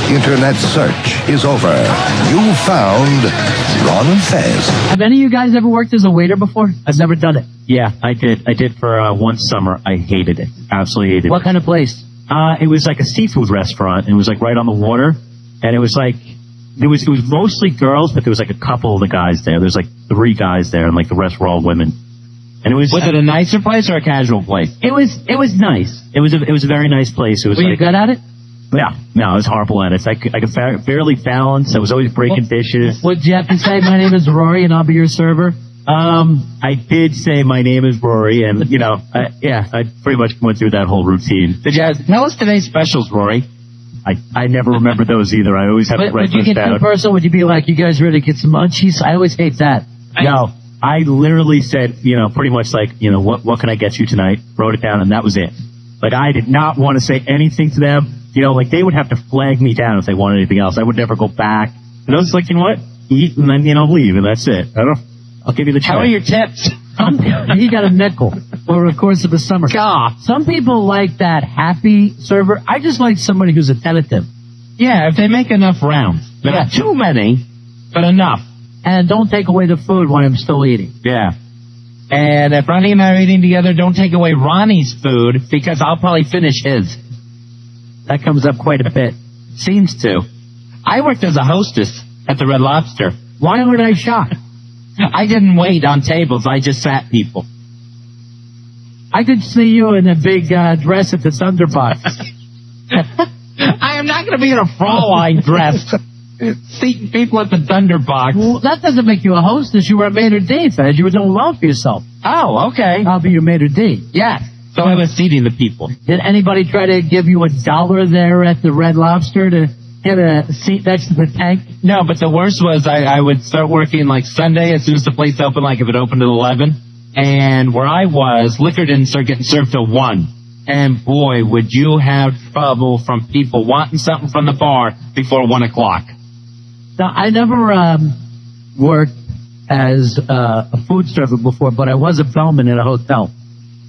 Internet search is over. You found Ron and Fez. Have any of you guys ever worked as a waiter before? I've never done it. Yeah, I did. I did for one summer. I hated it. Absolutely hated it. What kind of place? It was like a seafood restaurant. It was like right on the water, and it was like it was mostly girls, but there was like a couple of the guys there. There's like 3 guys there, and like the rest were all women. And it was it a nicer place or a casual place? It was nice. It was a very nice place. It was. Were you good at it? Yeah, no, I was horrible at it. I could barely balance. I was always breaking dishes. What did you have to say? My name is Rory, and I'll be your server. I did say my name is Rory, and I pretty much went through that whole routine. Tell us today's specials, Rory. I never remember those either. I always have to write Would you those get down. too personal? Would you be like, you guys ready to get some munchies? I always hate that. No, I literally said, pretty much like, what can I get you tonight? Wrote it down, and that was it. Like, I did not want to say anything to them. Like they would have to flag me down if they wanted anything else. I would never go back. And I was like, you know what? Eat and then, leave, and that's it. I'll give you the check. How are your tips? He got a nickel over the course of the summer. God. Some people like that happy server. I just like somebody who's attentive. Yeah, if they make enough rounds. Not too many, but enough. And don't take away the food when I'm still eating. Yeah. And if Ronnie and I are eating together, don't take away Ronnie's food, because I'll probably finish his. That comes up quite a bit. Seems to. I worked as a hostess at the Red Lobster. Why weren't I shocked? I didn't wait on tables. I just sat people. I could see you in a big dress at the Thunderbox. I am not going to be in a Fraulein dress seating people at the Thunderbox. Well, that doesn't make you a hostess. You were a maitre d', Fed. You were doing well for yourself. Oh, okay. I'll be your maitre d'. Yes. So I was seating the people. Did anybody try to give you $1 there at the Red Lobster to get a seat next to the tank? No, but the worst was I would start working like Sunday as soon as the place opened, like if it opened at 11. And where I was, liquor didn't start getting served till 1. And boy, would you have trouble from people wanting something from the bar before 1 o'clock. Now, I never worked as a food server before, but I was a bellman at a hotel.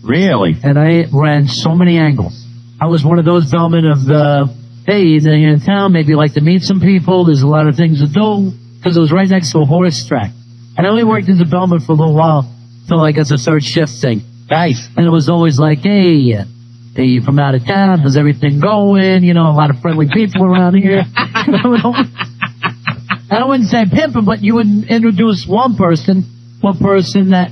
Really? And I ran so many angles. I was one of those bellmen of hey, you're in town, maybe you like to meet some people, there's a lot of things to do, because it was right next to a horse track. And I only worked as a bellman for a little while, till I got the third shift thing. Nice. And it was always like, hey, you from out of town, how's everything going? A lot of friendly people around here. I wouldn't say pimping, but you would introduce one person that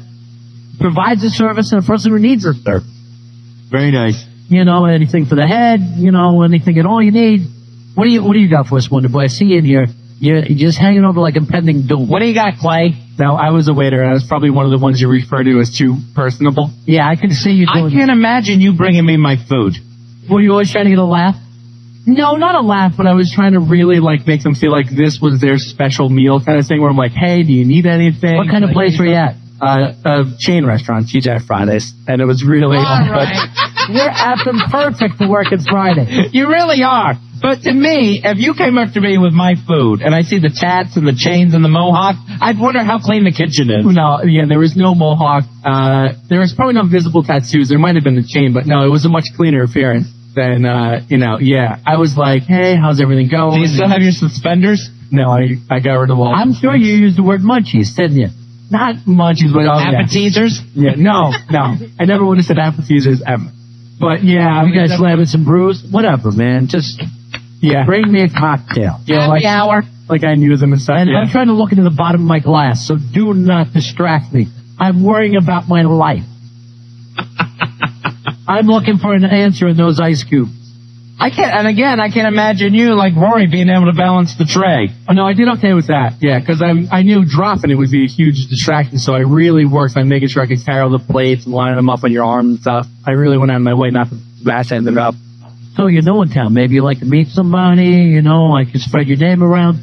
provides a service and a person who needs a service. Very nice. Anything for the head, anything at all you need. What do you got for us, Wonder Boy? I see you in here. You're just hanging over like impending doom. What do you got, Clay? Now, I was a waiter. I was probably one of the ones you refer to as too personable. Yeah, I can see you doing I can't imagine you bringing me my food. Were you always trying to get a laugh? No, not a laugh, but I was trying to really make them feel like this was their special meal kind of thing, where I'm like, hey, do you need anything? What kind of place were you at? A chain restaurant, TGI Fridays, and it was really You're effing perfect to work at Friday. You really are. But to me, if you came up to me with my food and I see the tats and the chains and the mohawk, I'd wonder how clean the kitchen is. No, yeah, there was no mohawk. There was probably no visible tattoos. There might have been the chain, but no, it was a much cleaner appearance than, yeah. I was like, hey, how's everything going? Do you still have your suspenders? No, I got rid of all. I'm sure you used the word munchies, didn't you? Not munchies, but appetizers? Yeah, no. I never would have said appetizers ever. But yeah, you guys slamming some brews? Whatever, man. Just bring me a cocktail. Happy hour. Like I knew them inside. I'm trying to look into the bottom of my glass, so do not distract me. I'm worrying about my life. I'm looking for an answer in those ice cubes. I can't imagine you like Rory being able to balance the tray. Oh, no, I did okay with that. Yeah, because I knew dropping it would be a huge distraction, so I really worked on making sure I could carry all the plates and line them up on your arm and stuff. I really went out of my way not to bash anything up. So in town, maybe you like to meet somebody, like you spread your name around.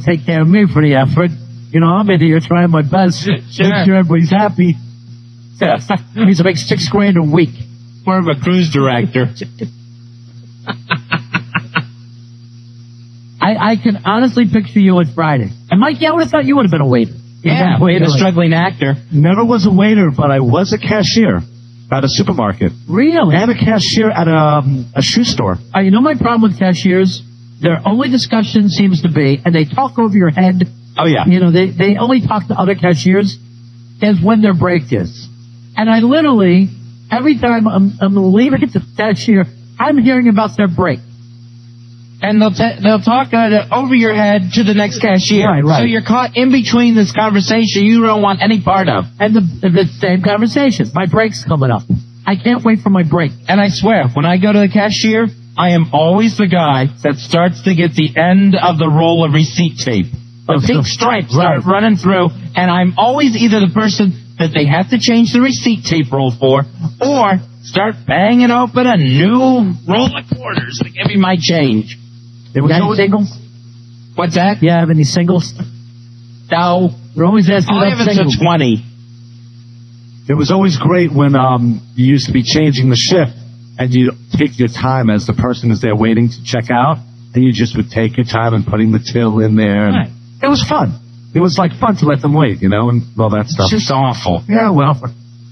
Take care of me for the effort. I'm in here trying my best. Sure. Make sure everybody's happy. Needs to make $6,000 a week. More of a cruise director. I can honestly picture you at Friday. And Mike, I would have thought you would have been a waiter. Yeah, a struggling actor. Never was a waiter, but I was a cashier. at a supermarket. Really? And a cashier at a shoe store. You know my problem with cashiers? Their only discussion seems to be, and they talk over your head. Oh, yeah. You know, they only talk to other cashiers is when their break is. And I literally, every time I'm leaving the cashier, I'm hearing about their break. And they'll talk over your head to the next cashier. Right. So you're caught in between this conversation you don't want any part of. And the same conversation. My break's coming up. I can't wait for my break. And I swear, when I go to the cashier, I am always the guy that starts to get the end of the roll of receipt tape. The pink stripes start running through, and I'm always either the person that they have to change the receipt tape roll for, or start banging open a new roll of quarters to give me my change. You got any singles? What's that? You have any singles? No. We're always asking I'll about give it singles. to 20. It was always great when you used to be changing the shift and you take your time as the person is there waiting to check out, and you just would take your time and putting the till in there. And Right. It was fun. It was like fun to let them wait, and all that stuff. It's just awful. Yeah, well,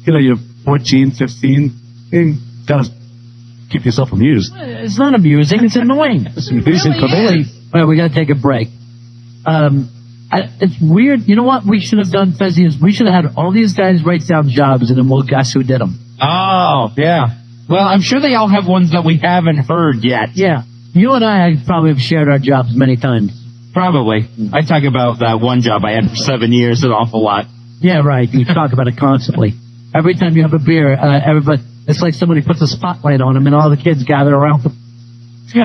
you're 14, 15, you gotta keep yourself amused. It's not amusing. It's annoying. It's amusing for me. All right, we got to take a break. It's weird. You know what we should have done, Fezzi, is we should have had all these guys write down jobs, and then we'll guess who did them. Oh, yeah. Well, I'm sure they all have ones that we haven't heard yet. Yeah. You and I probably have shared our jobs many times. Probably. I talk about that one job I had for 7 years an awful lot. Yeah, right. You talk about it constantly. Every time you have a beer, everybody, it's like somebody puts a spotlight on them, and all the kids gather around them.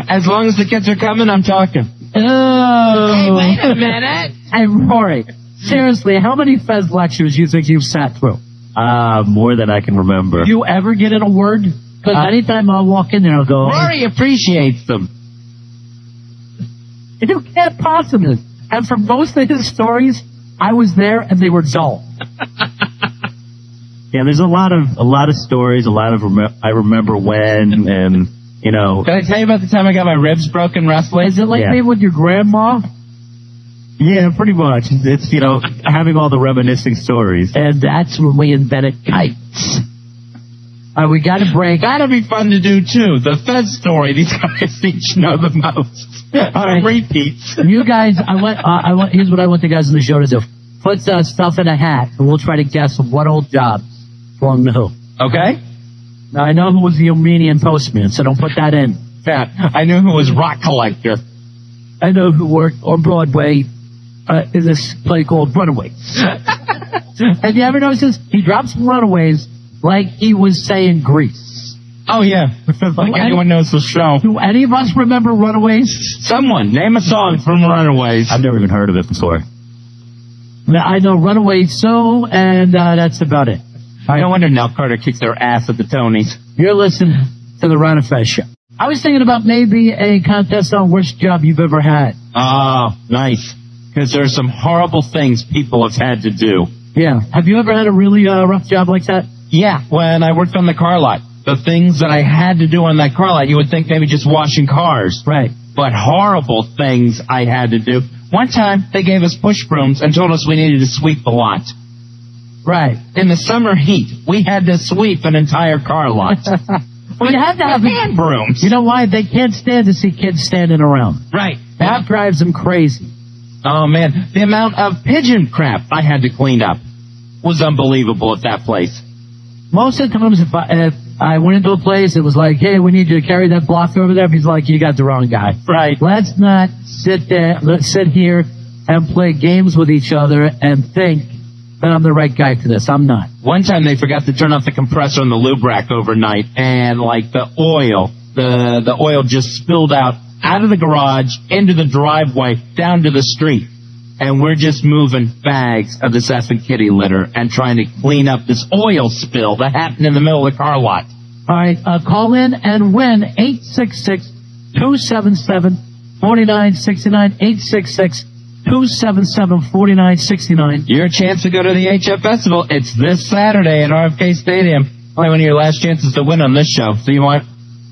As long as the kids are coming, I'm talking. Oh. Hey, wait a minute. Hey, Rory, seriously, how many Fez lectures you think you've sat through? More than I can remember. You ever get in a word? Because anytime I'll walk in there, I'll go, Rory appreciates them. you can't possibly. And for most of his stories, I was there and they were dull. Yeah, there's a lot of stories, a lot of I remember when, and Can I tell you about the time I got my ribs broken wrestling? Is it like Yeah. me with your grandma? yeah, pretty much. It's having all the reminiscing stories. And that's when we invented kites. We got a break. That'll be fun to do, too. The Fez story. These guys each know the most. All right. Repeats. You guys, here's what I want the guys on the show to do. Put stuff in a hat, and we'll try to guess what old jobs belong to who. Okay? Now, I know who was the Armenian postman, so don't put that in. Yeah. I knew who was Rock Collector. I know who worked on Broadway in this play called Runaways. Have you ever noticed this? He drops Runaways like he was saying Grease. Oh, yeah. Like anyone knows the show. Do any of us remember Runaways? Someone, name a song from Runaways. I've never even heard of it before. Now, I know Runaways so, and that's about it. No wonder Nell Carter kicks their ass at the Tonys. You're listening to the Ron and Fez Show. I was thinking about maybe a contest on worst job you've ever had. Oh, nice. Because there's some horrible things people have had to do. Yeah. Have you ever had a really rough job like that? Yeah, when I worked on the car lot. The things that I had to do on that car lot, you would think maybe just washing cars. Right. But horrible things I had to do. One time, they gave us push brooms and told us we needed to sweep the lot. Right. In the summer heat, we had to sweep an entire car lot. We had to have hand brooms. You know why? They can't stand to see kids standing around. Right. That drives them crazy. Oh, man. The amount of pigeon crap I had to clean up was unbelievable at that place. Most of the times, if I went into a place, it was like, hey, we need you to carry that block over there. He's like, you got the wrong guy. Right. Let's not sit there, let's sit here and play games with each other and think that I'm the right guy for this. I'm not. One time they forgot to turn off the compressor on the lube rack overnight, and like the oil just spilled out of the garage, into the driveway, down to the street. And we're just moving bags of this effing kitty litter and trying to clean up this oil spill that happened in the middle of the car lot. All right, call in and win 866-277-4969, 866-277-4969. Your chance to go to the HF Festival. It's this Saturday at RFK Stadium. Only one of your last chances to win on this show. So you want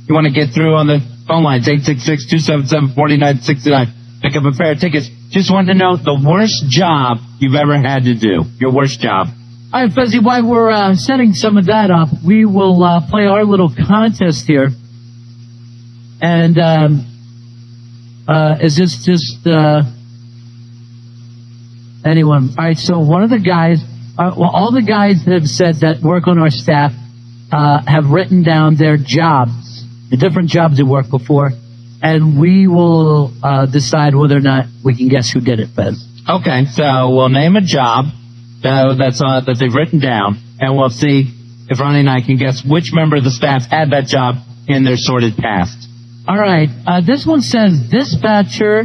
to get through on the phone lines, 866-277-4969. Pick up a pair of tickets. Just wanted to know the worst job you've ever had to do. Your worst job. All right, Fuzzy, while we're setting some of that up, we will play our little contest here. And is this just anyone? All right, so one of the guys, all the guys have said that work on our staff have written down their jobs, the different jobs they worked before, and we will decide whether or not we can guess who did it, Fez. Okay, so we'll name a job that they've written down, and we'll see if Ronnie and I can guess which member of the staff had that job in their sorted past. All right, this one says dispatcher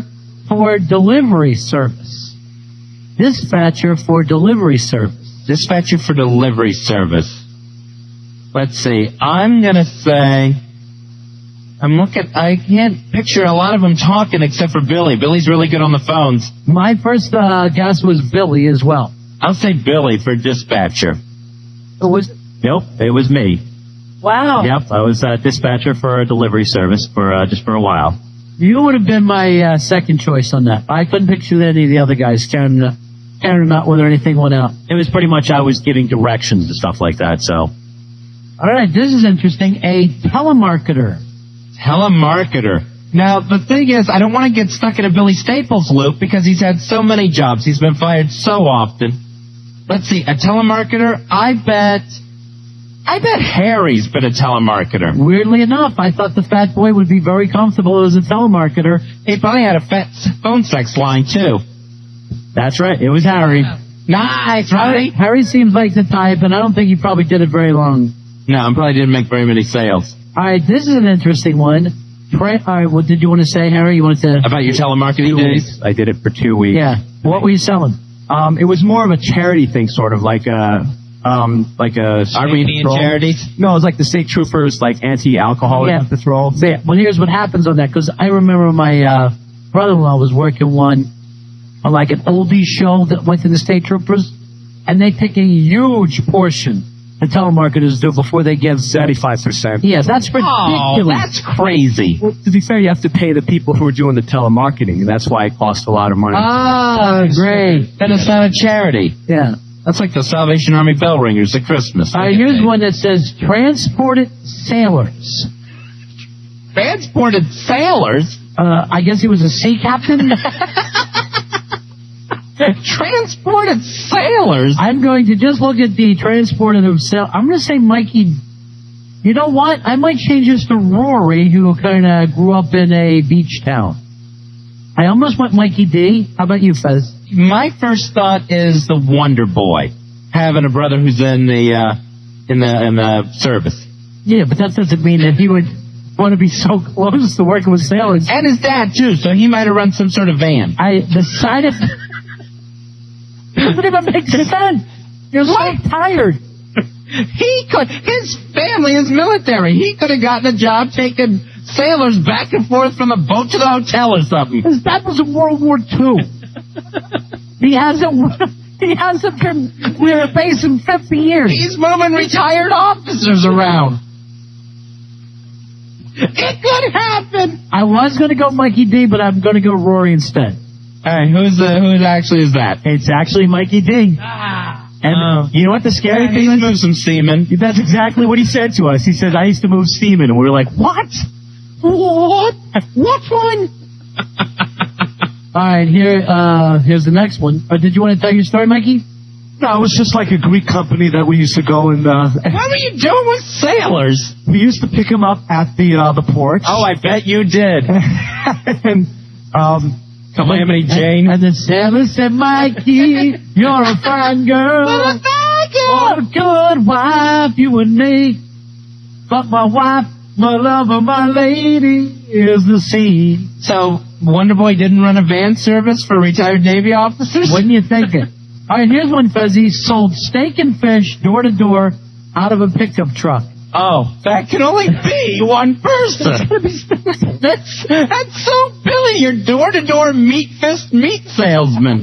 for delivery service. Dispatcher for delivery service. Dispatcher for delivery service. Let's see. I'm gonna say. I can't picture a lot of them talking except for Billy. Billy's really good on the phones. My first guess was Billy as well. I'll say Billy for dispatcher. It was. Nope, it was me. Wow. Yep, I was dispatcher for a delivery service for just for a while. You would have been my second choice on that. I couldn't picture any of the other guys carrying them out whether anything went out. It was pretty much I was giving directions and stuff like that. So, All right, this is interesting. A telemarketer. Telemarketer. Now, the thing is, I don't want to get stuck in a Billy Staples loop because he's had so many jobs. He's been fired so often. Let's see, a telemarketer? I bet Harry's been a telemarketer. Weirdly enough, I thought the fat boy would be very comfortable as a telemarketer. He probably had a fat phone sex line, too. that's right, it was Harry. Nice, right? Harry seems like the type, and I don't think he probably did it very long. No, I probably didn't make very many sales. All right, this is an interesting one. All right, what did you want to say, Harry? You wanted to... About your telemarketing days? I did it for 2 weeks. Yeah. What were you selling? It was more of a charity thing, sort of like a Armenian patrol. charities? No, it was like the state troopers, like anti-alcoholism patrol. Yeah, well, here's what happens on that, because I remember my brother-in-law was working on like an oldie show that went to the state troopers, and they take a huge portion the telemarketers do before they give 75%. Yes, that's ridiculous. Oh, that's crazy. Well, to be fair, you have to pay the people who are doing the telemarketing, and that's why it costs a lot of money. Ah, great. Then it's not a charity. Yeah. That's like the Salvation Army bell ringers at Christmas. All right, here's one that says transported sailors. Transported sailors? I guess he was a sea captain. Transported sailors? I'm going to just look at the transported of sailors. I'm going to say Mikey. You know what? I might change this to Rory, who kind of grew up in a beach town. I almost went Mikey D. How about you, Fez? My first thought is the Wonder Boy, having a brother who's in the service. Yeah, but that doesn't mean that he would want to be so close to working with sailors. And his dad, too, so he might have run some sort of van. The side of... doesn't even make sense. You're so tired. His family is military. He could have gotten a job taking sailors back and forth from the boat to the hotel or something. His dad was in World War II. He hasn't been near a base in 50 years. He's moving retired officers around. It could happen. I was going to go Mikey D, but I'm going to go Rory instead. All right, who actually is that? It's actually Mikey D. And you know what the scary thing is? Move some semen. That's exactly what he said to us. He said, I used to move semen. And we were like, what? What? What one? All right, here's the next one. Did you want to tell your story, Mikey? No, it was just like a Greek company that we used to go and What were you doing with sailors? we used to pick them up at the port. Oh, I bet you did. And Calamity Jane. And the sailor said, Mikey, you're a fine girl. What a good wife you and me. But my wife, my lover, my lady is the sea. So, Wonder Boy didn't run a van service for retired Navy officers? Wouldn't you think it? All right, here's one, Fuzzy. Sold steak and fish door to door out of a pickup truck. Oh, that can only be one person. That's so Billy, your door-to-door meat salesman.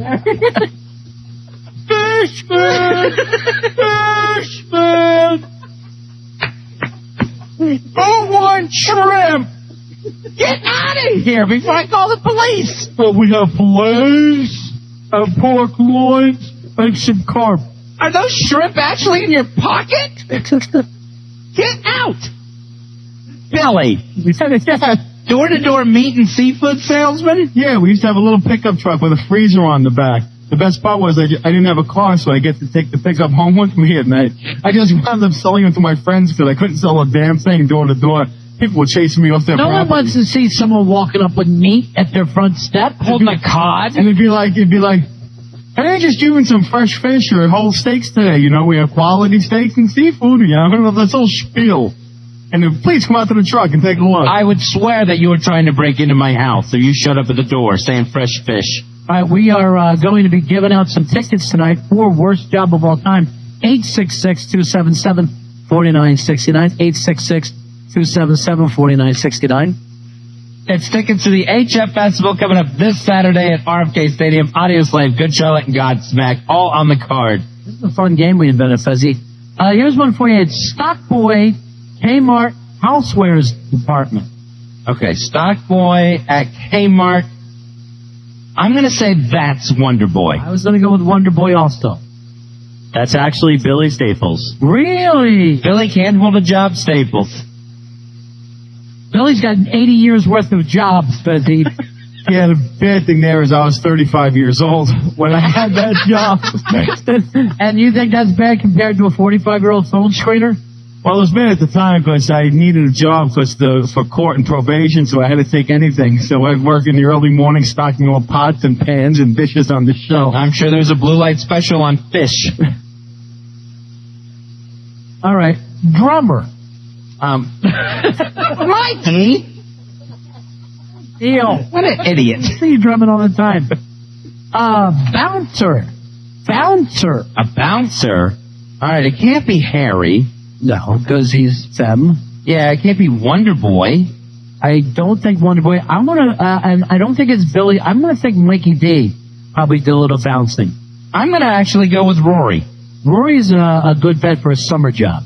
Fishman! Fishman! Who wants shrimp? Get out of here before I call the police. Well, we have fillets and pork loins and some carp. Are those shrimp actually in your pocket? Get out! Billy, door-to-door meat and seafood salesman? Yeah, we used to have a little pickup truck with a freezer on the back. The best part was I didn't have a car, so I get to take the pickup home with me at night. I just wound up selling it to my friends because I couldn't sell a damn thing door to door. People were chasing me off their No one property. wants to see someone walking up with meat at their front step. Holding a cod? And it'd be like, hey, just giving some fresh fish or whole steaks today. You know, we have quality steaks and seafood. You know, this whole spiel. And then please come out to the truck and take a look. I would swear that you were trying to break into my house, so you showed up at the door saying fresh fish. All right, we are going to be giving out some tickets tonight for Worst Job of All Time. 866-277-4969. 866-277-4969. It's tickets to the HF Festival coming up this Saturday at RFK Stadium. Audio Slave, Good Charlotte, and Godsmack, all on the card. This is a fun game we invented, Fuzzy. Here's one for you. It's Stock Boy Kmart Housewares Department. Okay, Stock Boy at Kmart. I'm going to say that's Wonder Boy. I was going to go with Wonder Boy also. That's actually Billy Staples. Really? Billy can't hold a job, Staples. Billy's got 80 years worth of jobs, Fuzzy. Yeah, the bad thing there is I was 35 years old when I had that job. And you think that's bad compared to a 45-year-old phone screener? Well, it was bad at the time because I needed a job for court and probation, so I had to take anything. So I'd work in the early morning stocking all pots and pans and dishes on the shelf. I'm sure there's a blue light special on fish. All right. Drummer. Mikey? Deal. What an idiot. I see you drumming all the time. Bouncer. Bouncer. A bouncer? All right, it can't be Harry. No, because he's femme. Yeah, it can't be Wonder Boy. I don't think Wonder Boy. I'm gonna, and I don't think it's Billy. I'm gonna think Mikey D probably did a little bouncing. I'm going to actually go with Rory. Rory's a good bet for a summer job.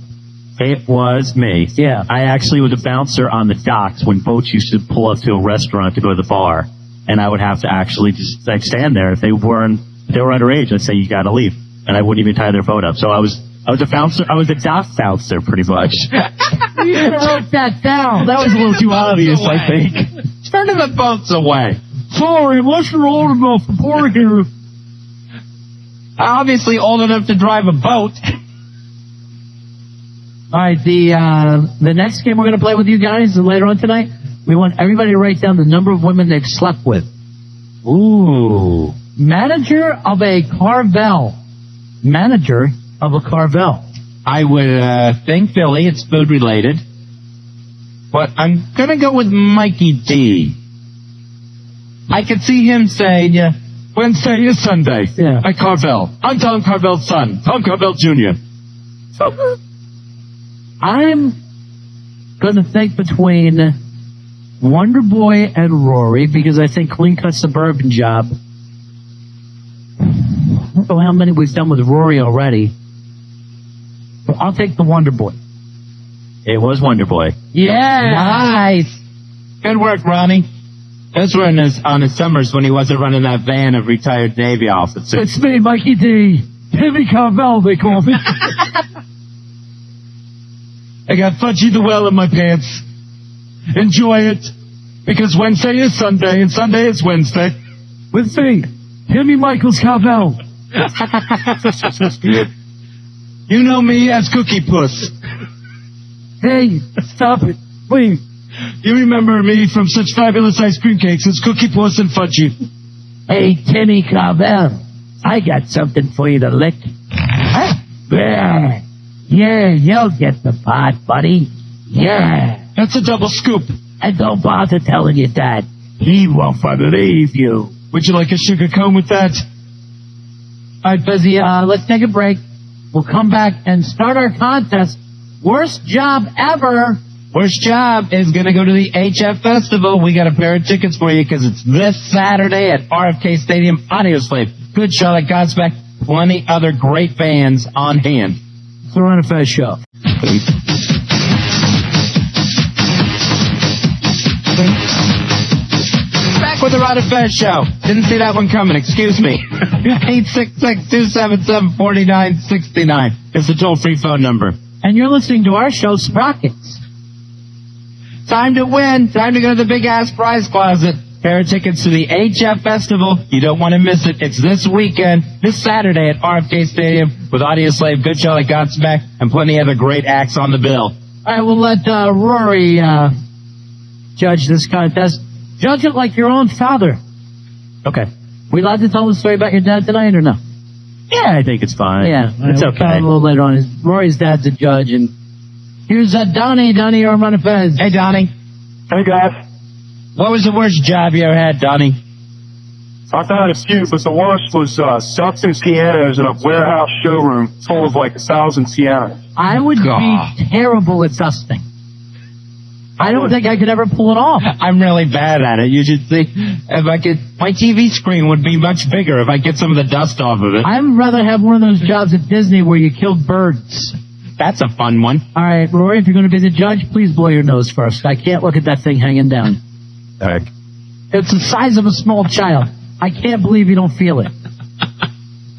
It was me. Yeah. I actually was a bouncer on the docks when boats used to pull up to a restaurant to go to the bar. And I would have to actually just like stand there. If they were underage, I'd say you gotta leave. And I wouldn't even tie their boat up. So I was a bouncer. I was a dock bouncer pretty much. You should have wrote that down. That was a little too obvious, I think. Turning the boats away. Sorry, unless you're old enough to park here. Obviously old enough to drive a boat. All right, the next game we're going to play with you guys later on tonight, we want everybody to write down the number of women they've slept with. Ooh. Manager of a Carvel. Manager of a Carvel. I would think Billy. It's food related. But I'm going to go with Mikey D. I could see him saying, Wednesday is Sunday. Yeah. At Carvel. I'm Tom Carvel's son. Tom Carvel Jr. I'm going to think between Wonder Boy and Rory because I think Clean Cut Suburban Job. I don't know how many we've done with Rory already. But I'll take the Wonder Boy. It was Wonder Boy. Yeah. Nice. Good work, Ronnie. Those were on his summers when he wasn't running that van of retired Navy officers. It's me, Mikey D. Timmy Carvel, they call me. I got Fudgy the Well in my pants. Enjoy it. Because Wednesday is Sunday and Sunday is Wednesday. With me, Timmy Michaels Carvel. You know me as Cookie Puss. Hey, stop it, please. You remember me from such fabulous ice cream cakes as Cookie Puss and Fudgy. Hey, Timmy Carvel, I got something for you to lick. Huh? Yeah, you'll get the part, buddy. Yeah. That's a double scoop. And don't bother telling your dad. He won't believe you. Would you like a sugar cone with that? All right, Fuzzy, let's take a break. We'll come back and start our contest. Worst job ever. Worst job is going to go to the HF Festival. We got a pair of tickets for you because it's this Saturday at RFK Stadium. Audio Slave, Good Charlotte, Godsmack, plenty other great bands on hand. It's the Ron and Fez Show. Back with the the Ron and Fez Show. Didn't see that one coming. Excuse me. 866-277-4969 is the toll-free phone number. And you're listening to our show, Sprockets. Time to win. Time to go to the big-ass prize closet. Pair of tickets to the HF Festival. You don't want to miss it. It's this weekend, this Saturday at RFK Stadium with Audioslave, Good Charlotte Godsmack, and plenty of other great acts on the bill. All right, we'll let Rory judge this contest. Judge it like your own father. Okay. We allowed to tell the story about your dad tonight or no? Yeah, I think it's fine. Yeah, It's we'll tell okay. him a little later on. Rory's dad's a judge, and here's Donnie. Donnie, you're on Fez. Hey, Donnie. Hey guys, What was the worst job you ever had, Donnie? I've had a few, but the worst was substance pianos in a warehouse showroom full of like 1,000 pianos. I would God. be terrible at dusting. I don't think I could ever pull it off. I'm really bad at it. You should see if I could. My TV screen would be much bigger if I get some of the dust off of it. I'd rather have one of those jobs at Disney where you killed birds. That's a fun one. All right, Rory, if you're going to be the judge, please blow your nose first. I can't look at that thing hanging down. All right. It's the size of a small child. I can't believe you don't feel it.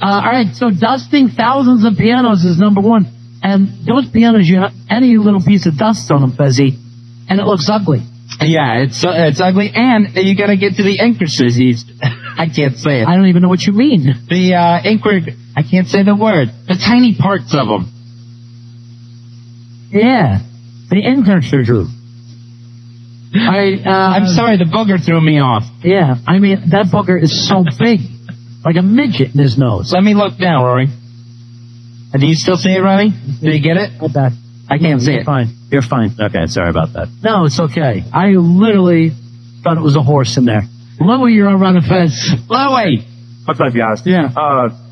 All right, so dusting thousands of pianos is number one. And those pianos, you have any little piece of dust on them, Fezzy, and it looks ugly. Yeah, it's ugly, and you got to get to the intricacies. I can't say it. I don't even know what you mean. The I can't say the word. The tiny parts of them. Yeah, the internship. I'm sorry, the booger threw me off. Yeah, I mean, that booger is so big. Like a midget in his nose. Let me look now, Rory. Do you still see it, Ronnie? Did you get it? Go back. I can't see You're it. fine. You're fine. Okay, sorry about that. No, it's okay. I literally thought it was a horse in there. Louie, you're on the fence. Louie! What's up, guys? Yeah.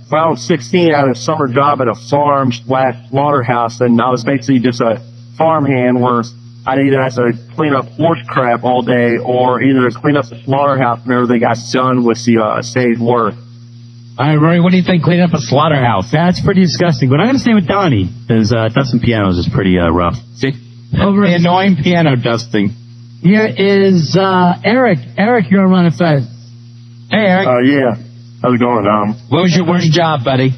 When I was 16, I had a summer job at a farm / slaughterhouse, and I was basically just a farmhand where I'd either have to clean up horse crap all day or either clean up the slaughterhouse whenever they got done with the saved work. All right, Rory, what do you think cleaning up a slaughterhouse? That's pretty disgusting, but I'm going to stay with Donnie, because dusting pianos is pretty rough. See? The annoying piano dusting. Here is Eric. Eric, you're on the fence. Hey, Eric. Yeah. How's it going? What was your worst job, buddy?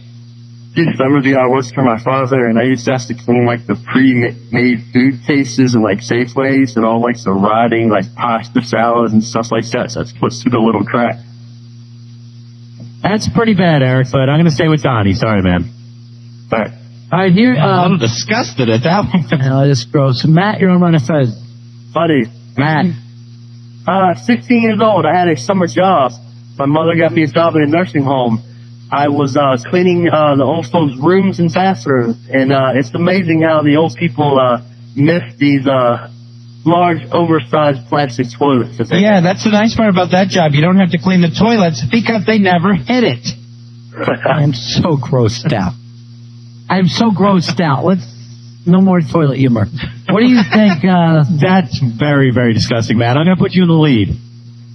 Summer I worked for my father, and I used to have to clean like the pre-made food cases and like Safeways and all like the rotting like pasta salads and stuff like that. So that's puts through the little crack. That's pretty bad, Eric, but I'm going to stay with Donnie. Sorry, man. But All right, here. I'm disgusted at that one. This gross. Matt, you're on the fence. buddy, Matt. 16 years old, I had a summer job. My mother got me a job in a nursing home. I was cleaning the old folks' rooms and bathrooms, and it's amazing how the old people miss these large, oversized plastic toilets. Yeah, that's the nice part about that job. You don't have to clean the toilets because they never hit it. I'm so grossed out. I'm so grossed out. No more toilet humor. What do you think? That's very, very disgusting, Matt. I'm going to put you in the lead.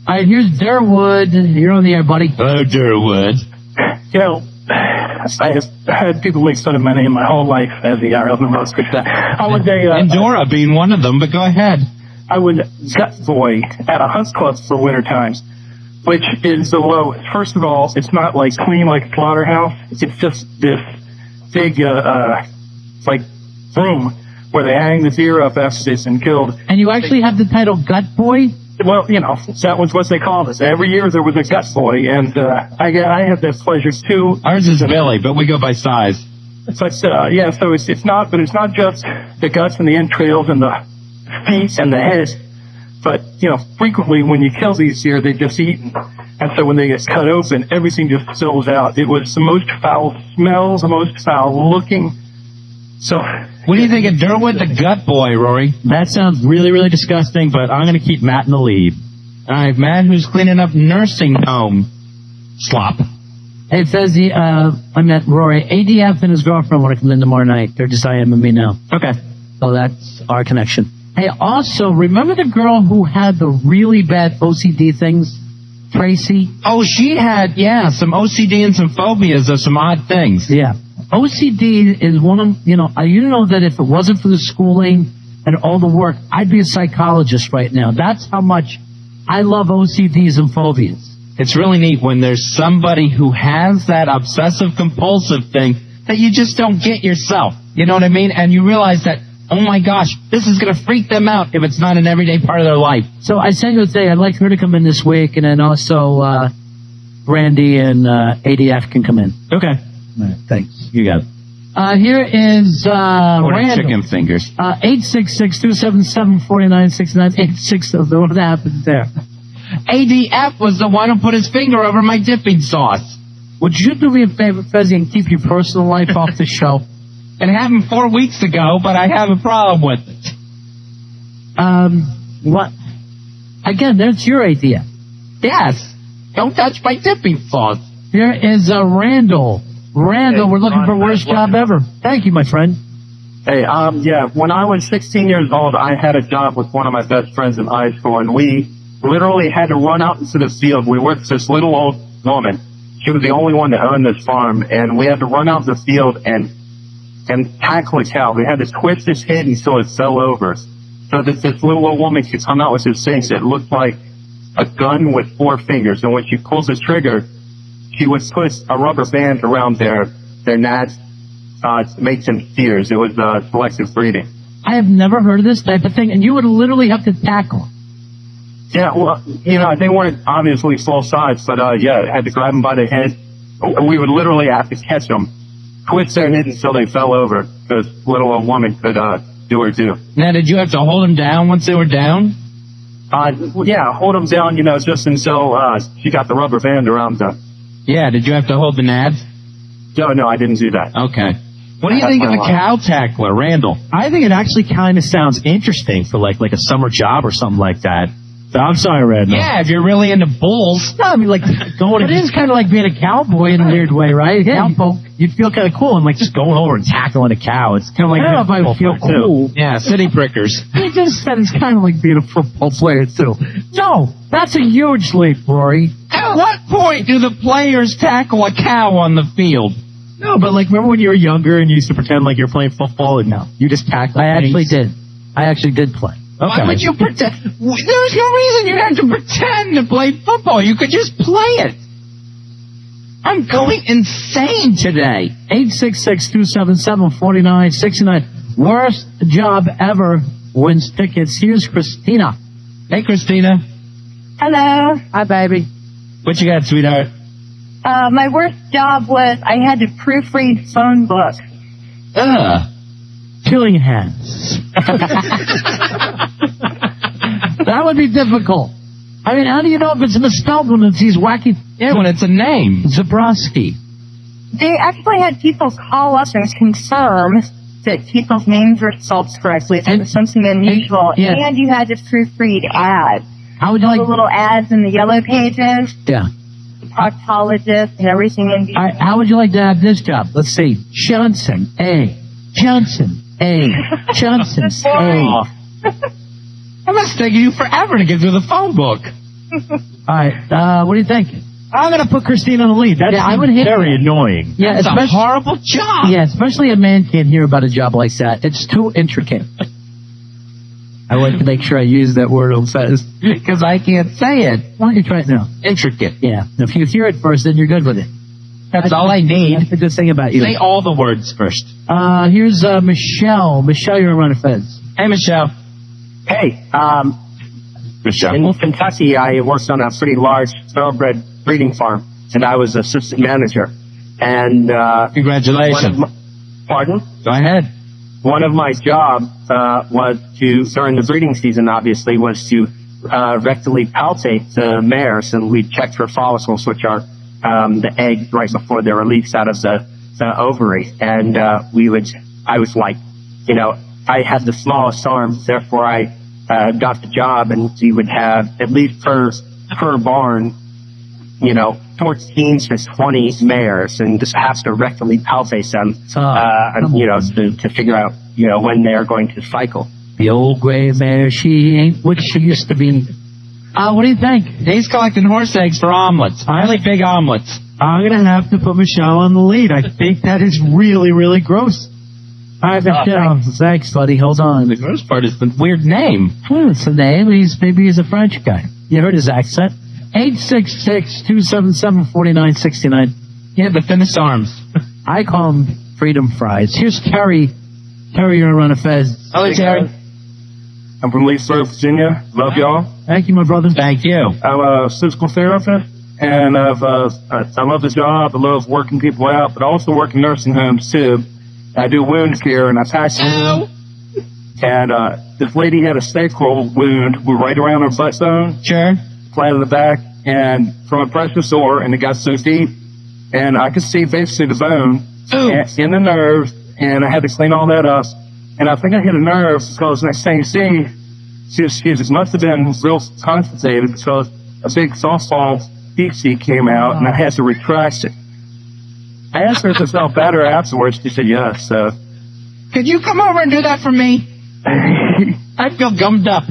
All right, here's Durwood. You're on the air, buddy. Hello, Durwood. You know, I have had people make fun of my name my whole life as the IRL most, but I would And Dora being one of them, but go ahead. I would gut boy at a hunt club for winter times, which is the lowest. First of all, it's not like clean like a slaughterhouse. It's just this big, like room where they hang the deer up after it's been killed. And you actually have the title Gut Boy? Well, you know, that was what they called us. Every year there was a gut boy, and I had that pleasure too. Ours is Billy, but we go by size. So it's not just the guts and the entrails and the feet and the head, but you know, frequently when you kill these deer, they just eat, and so when they get cut open, everything just spills out. It was the most foul smells, the most foul looking. So, What do you think of Durwood the Gut Boy, Rory? That sounds really, really disgusting, but I'm going to keep Matt in the lead. All right, Matt, who's cleaning up nursing home slop. Hey, Fezzy, I met Rory. ADF and his girlfriend want to come in tomorrow night. They're just IMing me now. Okay. So that's our connection. Hey, also, remember the girl who had the really bad OCD things? Tracy? Oh, she had, some OCD and some phobias of some odd things. Yeah. OCD is one of, you know that if it wasn't for the schooling and all the work, I'd be a psychologist right now. That's how much I love OCDs and phobias. It's really neat when there's somebody who has that obsessive compulsive thing that you just don't get yourself. You know what I mean? And you realize that, oh my gosh, this is going to freak them out if it's not an everyday part of their life. So I said to say I'd like her to come in this week, and then also Randy and ADF can come in. Okay. All right, thanks. You got it. Here is Randall. Chicken fingers. 866-277-4969. 86 of what happened there. ADF was the one who put his finger over my dipping sauce. Would you do me a favor, Fezzi, and keep your personal life off the show? It happened 4 weeks ago, but I have a problem with it. What? Again, that's your idea. Yes. Don't touch my dipping sauce. Here is Randall. Randall, we're looking for worst job ever. Thank you, my friend. Hey, yeah, when I was 16 years old, I had a job with one of my best friends in high school, and we literally had to run out into the field. We worked with this little old woman. She was the only one that owned this farm, and we had to run out in the field and tackle a cow. We had to twist his head until it fell over. So this little old woman, she come out with this thing that looked like a gun with 4 fingers, and when she pulls the trigger, she would put a rubber band around their nads to make them steers. It was selective breeding. I have never heard of this type of thing, and you would literally have to tackle. Yeah, well, they weren't obviously full size, but yeah, I had to grab them by the head. We would literally have to catch them, twist their head until they fell over, because little old woman could do her too. Now, did you have to hold them down once they were down? Yeah, hold them down, just until she got the rubber band around them. Yeah, did you have to hold the nads? No, I didn't do that. Okay. What do you think of the cow tackler, Randall? I think it actually kind of sounds interesting for like a summer job or something like that. So I'm sorry, Randall. Yeah, if you're really into bulls. No, I mean, like, it is kind of like being a cowboy in a weird way, right? Yeah, You'd feel kind of cool and like just going over and tackling a cow. It's kind of like I don't know if I would feel cool. Yeah, city prickers. You just said it's kind of like being a football player, too. No, that's a huge leap, Rory. At what point do the players tackle a cow on the field? No, but like remember when you were younger and you used to pretend like you're playing football and no, you just tackle. I actually did play. Okay. Why would you pretend? There's no reason you had to pretend to play football. You could just play it. I'm going insane today. 866-277-4969. Worst job ever wins tickets. Here's Christina. Hey, Christina. Hello. Hi, baby. What you got, sweetheart? My worst job was I had to proofread phone books. Ugh. Killing hands. That would be difficult. I mean, how do you know if it's misspelled when it's these wacky... Yeah, when it's a name. Zabrowski. They actually had people call us and confirm that people's names were spelled correctly. It was something unusual. Yeah. And you had to proofread ads. How would you All like... the little ads in the yellow pages, Yeah. proctologist, and everything in between. All right, how would you like to have this job? Let's see. Johnson, A. Johnson, A. Johnson, A. It must take you forever to get through the phone book. All right, what do you think? I'm gonna put Christina on the lead. That's I would hit very annoying. Yeah, It's a especially, horrible job. yeah, especially a man can't hear about a job like that. It's too intricate. I like to make sure I use that word on Fez. Because I can't say it. Why don't you try it now? Intricate. Yeah. If you hear it first, then you're good with it. That's all I need. That's a good thing about you. Say all the words first. Here's Michelle. Michelle, you're on Fez. Hey, Michelle. Hey, Michelle. in Kentucky, I worked on a pretty large thoroughbred breeding farm, and I was assistant manager. And Congratulations. pardon? Go ahead. One of my jobs was to, during the breeding season, obviously, was to rectally palpate the mares, and we checked for follicles, which are the eggs right before they're released out of the ovary. And I was like, I had the smallest arms, therefore I got the job, and we would have at least per barn, 14 to 20 mares, and just have to rectally palpate them, to figure out, when they're going to cycle. The old gray mare, she ain't what she used to be. What do you think? He's collecting horse eggs for omelets. Really big omelets. I'm gonna have to put Michelle on the lead. I think that is really, really gross. All right, Michelle. Thanks, buddy. Hold on. The gross part is the weird name. It's a name. Maybe he's a French guy. You heard his accent. 866-277-4969. Yeah, the thinnest arms. I call him Freedom Fries. Here's Terry. Terry, you're on a Fez. Hello, Terry. I'm from Leesburg, Virginia. Love y'all. Thank you, my brother. Thank you. I'm a physical therapist, and I love the job. I love working people out, but I also work in nursing homes too. I do wound care, and I patch. And this lady had a sacral wound right around her butt zone, Sure. flat in the back, and from a pressure sore, and it got so deep, and I could see basically the bone in the nerve, and I had to clean all that up. And I think I hit a nerve because next thing you see, she must have been real constipated because a big softball deep sea came out, and I had to retract it. I asked her if it felt better afterwards. She said yes. So Could you come over and do that for me? I feel gummed up.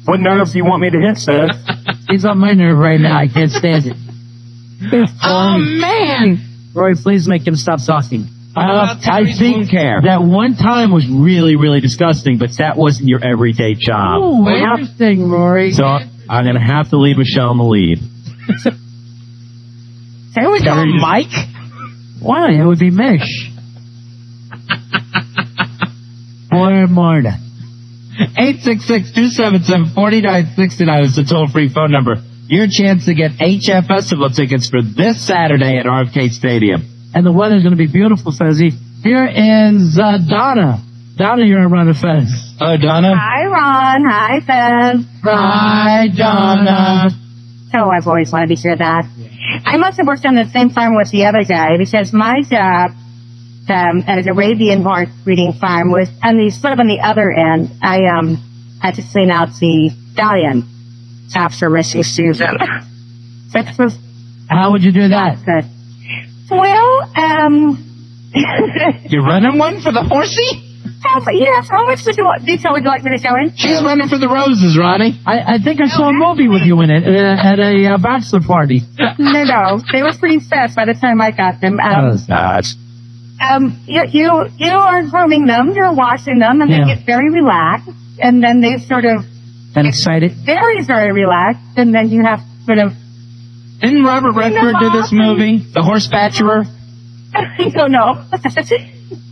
what nerve do you want me to hit, Seth? He's on my nerve right now. I can't stand it. Oh, man. Roy, please make him stop talking. I think care. that one time was really, really disgusting, but that wasn't your everyday job. Oh, interesting, Rory. So I'm going to have to leave Michelle in the lead. Say we got Mike? Why? It would be Mish. Or Marta. 866-277-4969 is the toll-free phone number. Your chance to get HF Festival tickets for this Saturday at RFK Stadium. And the weather's going to be beautiful, Fezzy. Here is Donna. Donna, you're on Run Fez. Oh, Donna? Hi, Ron. Hi, Fez. Hi, Donna. Oh, I've always wanted to hear that. I must have worked on the same farm with the other guy because my job at Arabian horse breeding farm was on the sort of on the other end. I had to clean out the stallion after racing season. Which was How would you do that? good. Well, You're running one for the horsey? yes, how much detail would you like me to show in? She's running for the roses, Ronnie. I think I saw a movie with you in it at a bachelor party. No, they were pretty fast by the time I got them. You are grooming them, you're washing them, and Yeah. they get very relaxed, and then they sort of And excited. very, very relaxed, and then you have sort of, Didn't Robert Redford do this movie, The Horse Bachelor? I don't know,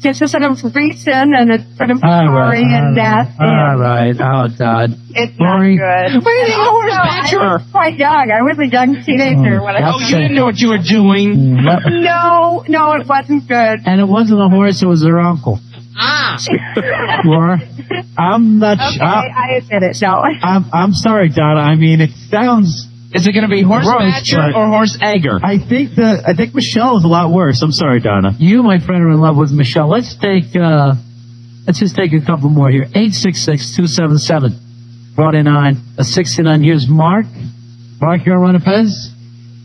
just to sort of reach in and it's sort of All story right. and death. All right. Oh, God. It's not Rory. good. What do you think of Horse I Bachelor? was quite young. I was a young teenager when I. Oh, you didn't know what you were doing. No, it wasn't good. And it wasn't a horse, it was their uncle. Laura, I'm not. Okay, I admit it. No. I'm sorry, Donna. I mean, it sounds. Is it going to be Horse Gross, Bachelor right. or Horse Egger? I think Michelle is a lot worse. I'm sorry, Donna. You, my friend, are in love with Michelle. Let's just take a couple more here. 866-277-4969. Here's Mark. Mark, you're on a Pez?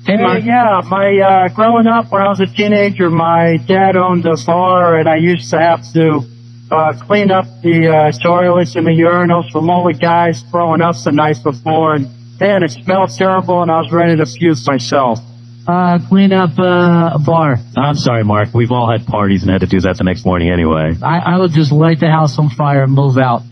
Hey, Mark. Yeah, my growing up when I was a teenager, my dad owned a bar, and I used to have to clean up the toilets and the urinals from all the guys throwing up the night before, and man, it smelled terrible, and I was ready to puke myself. Clean up a bar. I'm sorry, Mark. We've all had parties and had to do that the next morning anyway. I would just light the house on fire and move out.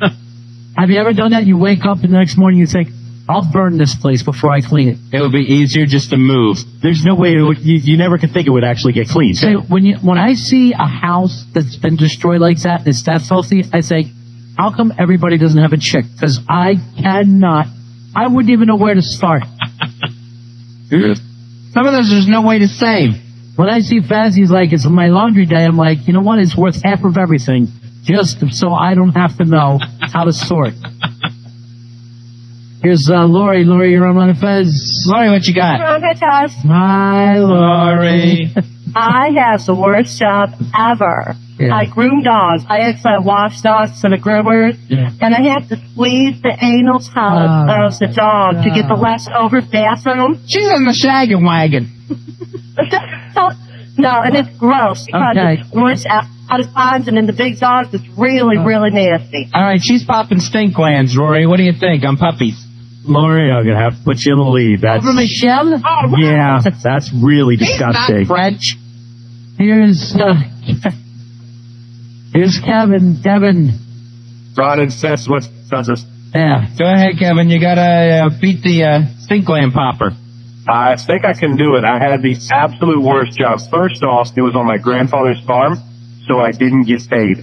Have you ever done that? You wake up the next morning, you think, I'll burn this place before I clean it. It would be easier just to move. There's no way you never could think it would actually get clean. Say, when I see a house that's been destroyed like that, that's that filthy, I say, how come everybody doesn't have a chick? Because I wouldn't even know where to start. Some of those there's no way to save. When I see Fazzy's like, it's my laundry day, I'm like, you know what? It's worth half of everything. Just so I don't have to know how to sort. Here's Lori. Lori, you're on Fez. Lori, what you got? Okay, Tosh. Hi, Lori. I have the worst job ever. Yeah. I groom dogs. I actually wash dogs for the groomers, Yeah. and I have to squeeze the anal tub of the dog to get the leftover bathroom. She's in the shaggin' wagon. No, and it's gross because Okay. it's worse out of times, and in the big dogs, it's really, really nasty. All right, she's popping stink glands, Rory. What do you think on puppies? Lori, I'm gonna have to put you in the lead. That's Over Michelle. yeah, that's really disgusting. French. Here's Kevin. Kevin. Ron and Seth, what's Yeah. Go ahead, Kevin. You gotta beat the stink gland popper. I think I can do it. I had the absolute worst job. First off, it was on my grandfather's farm, so I didn't get paid.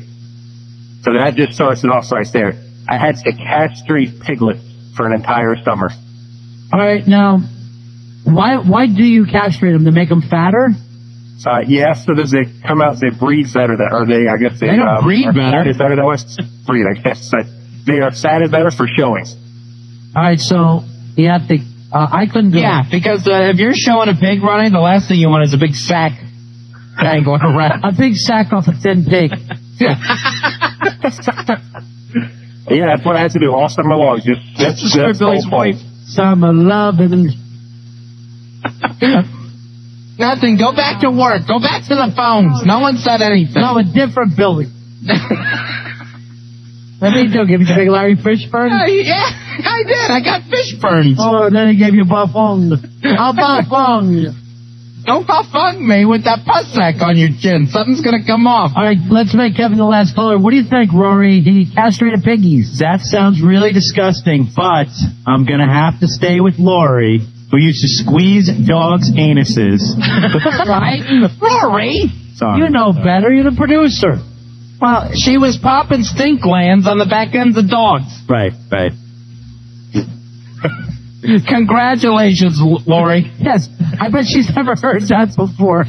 So that just starts it off right there. I had to castrate piglets for an entire summer. All right, now, why do you castrate them? To make them fatter? Yeah, so that they come out, they breed better, I guess they don't breed better. Is better, that was breed, I guess. But they are fatted better for showing. All right, so you have to. I couldn't do Yeah, it. because if you're showing a pig running, the last thing you want is a big sack dangling around. A big sack off a thin pig. Yeah, that's what I had to do all summer long. That's Billy's wife. Summer love and Nothing. Go back to work. Go back to the phones. No one said anything. no, a different Billy. Let me do. Give you the big Larry Fishburne. Yeah, I did. I got fish burns. Oh, then he gave you buffong. A buffong. Don't buffung me with that pus sack on your chin. Something's gonna come off. All right, let's make Kevin the last caller. What do you think, Rory? He castrated piggies. That sounds really disgusting, but I'm going to have to stay with Lori, who used to squeeze dogs' anuses. Right? Rory! Sorry. You know better. You're the producer. Well, she was popping stink glands on the back ends of dogs. Right. Congratulations, Lori. Yes, I bet she's never heard that before.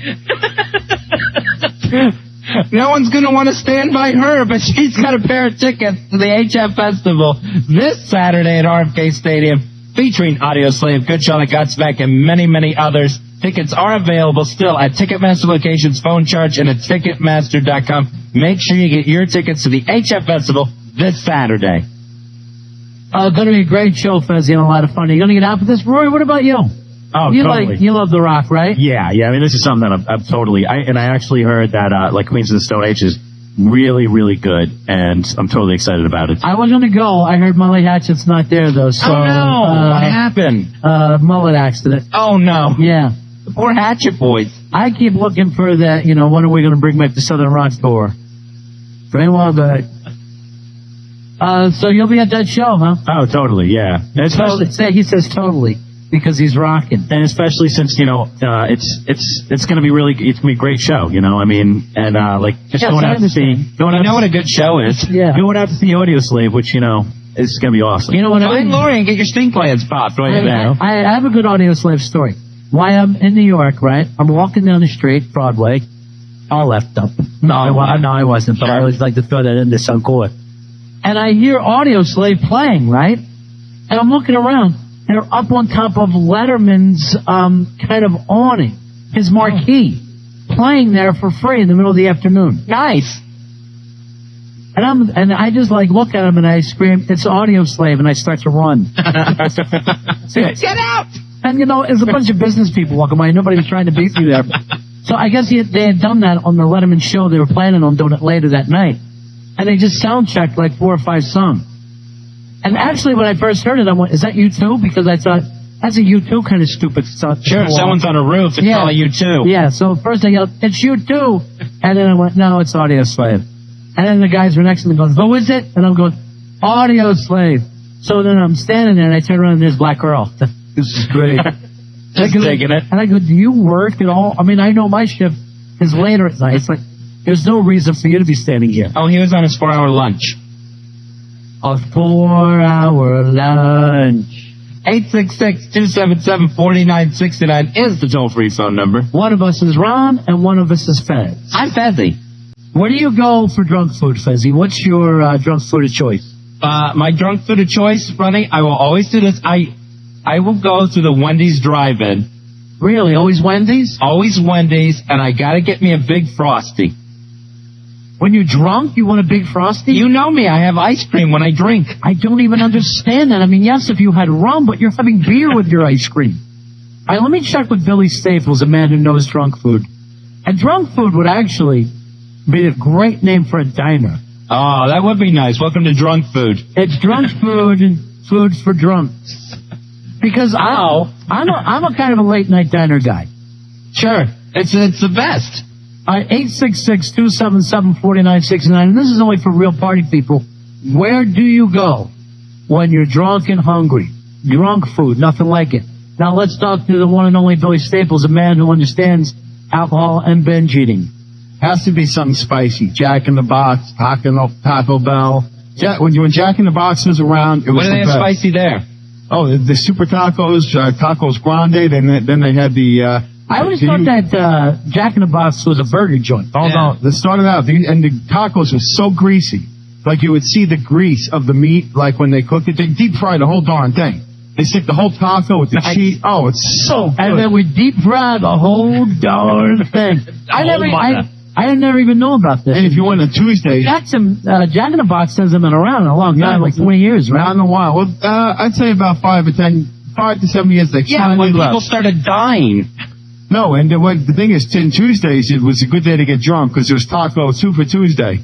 No one's going to want to stand by her, but she's got a pair of tickets to the HF Festival this Saturday at RFK Stadium, featuring Audio Slave, Good Charlotte Godsmack, and many, many others. Tickets are available still at Ticketmaster locations, phone charge, and at Ticketmaster.com. Make sure you get your tickets to the HF Festival this Saturday. Going to be a great show, Fezzy, and a lot of fun. Are you going to get out for this? Rory, what about you? Oh, you totally. You love The Rock, right? Yeah. I mean, this is something that I'm totally. I actually heard that like Queens of the Stone Age is really, really good, and I'm totally excited about it. I was going to go. I heard Mullet Hatchet's not there, though. So, Oh, no. What happened? Mullet accident. Oh, no. Yeah. The poor Hatchet boys. I keep looking for that, when are we going to bring back the Southern Rock tour? Very well, but. So you'll be at that show, huh? Oh, totally. Yeah. And especially, He says totally because he's rocking. and especially since it's going to be it's going to be a great show. I mean, and like just Yes, going I out to see understand. You know what a good show is? Yeah. going out to see Audio Slave, which is going to be awesome. You know what? Find Lori and get your stink glands popped right there. I have a good Audio Slave story. Why I'm in New York, right? I'm walking down the street, Broadway, all left up. No, I wasn't, but I always like to throw that in this encore. And I hear Audio Slave playing, right? And I'm looking around. They're up on top of Letterman's kind of awning, his marquee, playing there for free in the middle of the afternoon. Nice. And I just look at him and I scream, "It's Audio Slave," and I start to run. Get out! And there's a bunch of business people walking by. Nobody was trying to beat me there. So I guess they had done that on the Letterman show. They were planning on doing it later that night. And they just sound checked 4 or 5 songs. And actually, when I first heard it, I went, "Is that U2?" Because I thought, that's a U2 kind of stupid stuff. Sure, if someone's on a roof, it's calling you too. Yeah, so first I yelled, "It's U2." And then I went, "No, it's Audio Slave." And then the guys were next to me going, "Who is it?" And I'm going, "Audio Slave." So then I'm standing there and I turn around and there's Black Earl. This is great. Just taking it. And I go, "Do you work at all?" I mean, I know my shift is later at night. It's like, there's no reason for you to be standing here. Oh, he was on his 4-hour lunch. A 4-hour lunch. 866-277-4969 is the toll-free phone number. One of us is Ron and one of us is Fez. I'm Fezzy. Where do you go for drunk food, Fezzy? What's your drunk food of choice? My drunk food of choice, Ronnie, I will always do this. I will go to the Wendy's drive-in. Really? Always Wendy's? Always Wendy's, and I gotta get me a big Frosty. When you're drunk, you want a big Frosty? You know me, I have ice cream when I drink. I don't even understand that. I mean, yes, if you had rum, but you're having beer with your ice cream. All right, let me check with Billy Staples, a man who knows drunk food. And drunk food would actually be a great name for a diner. Oh, that would be nice. Welcome to Drunk Food. It's drunk food and food for drunks. Because I'm a kind of a late night diner guy. Sure, it's the best. 866-277-4969. And this is only for real party people. Where do you go when you're drunk and hungry. Drunk food, nothing like it. Now let's talk to the one and only Billy Staples, a man who understands alcohol and binge eating. Has to be something spicy. Jack in the Box, Taco Bell. When Jack in the Box was around, it was What do they the have best. spicy there? Oh, the Super Tacos, Tacos Grande, then they had the... I always thought that Jack in the Box was a burger joint. Oh, no, they started out, and the tacos were so greasy. Like, you would see the grease of the meat, like, when they cook it. They deep fry the whole darn thing. They stick the whole taco with the cheese. Oh, it's so good. And then we deep fry the whole darn thing. I never even know about this. And if you went on Tuesday... Jack in the Box hasn't been around in a long time, like 20 years, right? Not in a while. Well, I'd say about 5 to 7 years. They Yeah, when people started dying. No, and the thing is, on Tuesdays, it was a good day to get drunk because it was Taco 2 for Tuesday.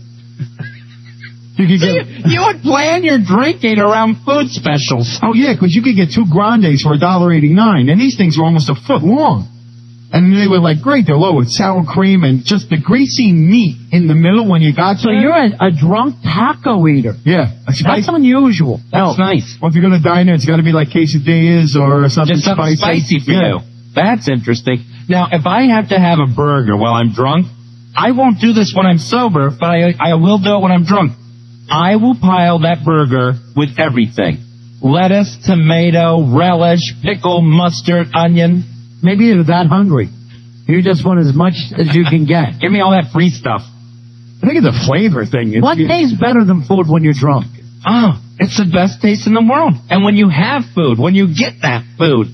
You could get... You would plan your drinking around food specials. Oh, yeah, because you could get 2 Grandes for $1.89, and these things were almost a foot long. And they were like great. They're low with sour cream and just the greasy meat in the middle when you got So there. you're a drunk taco eater. Yeah. That's unusual. That's nice. Well, if you're going to dine there, it's got to be like quesadillas or something Just something spicy for you. That's interesting. Now, if I have to have a burger while I'm drunk, I won't do this when I'm sober, but I will do it when I'm drunk. I will pile that burger with everything. Lettuce, tomato, relish, pickle, mustard, onion. Maybe you're that hungry. You just want as much as you can get. Give me all that free stuff. I think it's a flavor thing. What tastes better than food when you're drunk? Oh, it's the best taste in the world. And when you have food, when you get that food,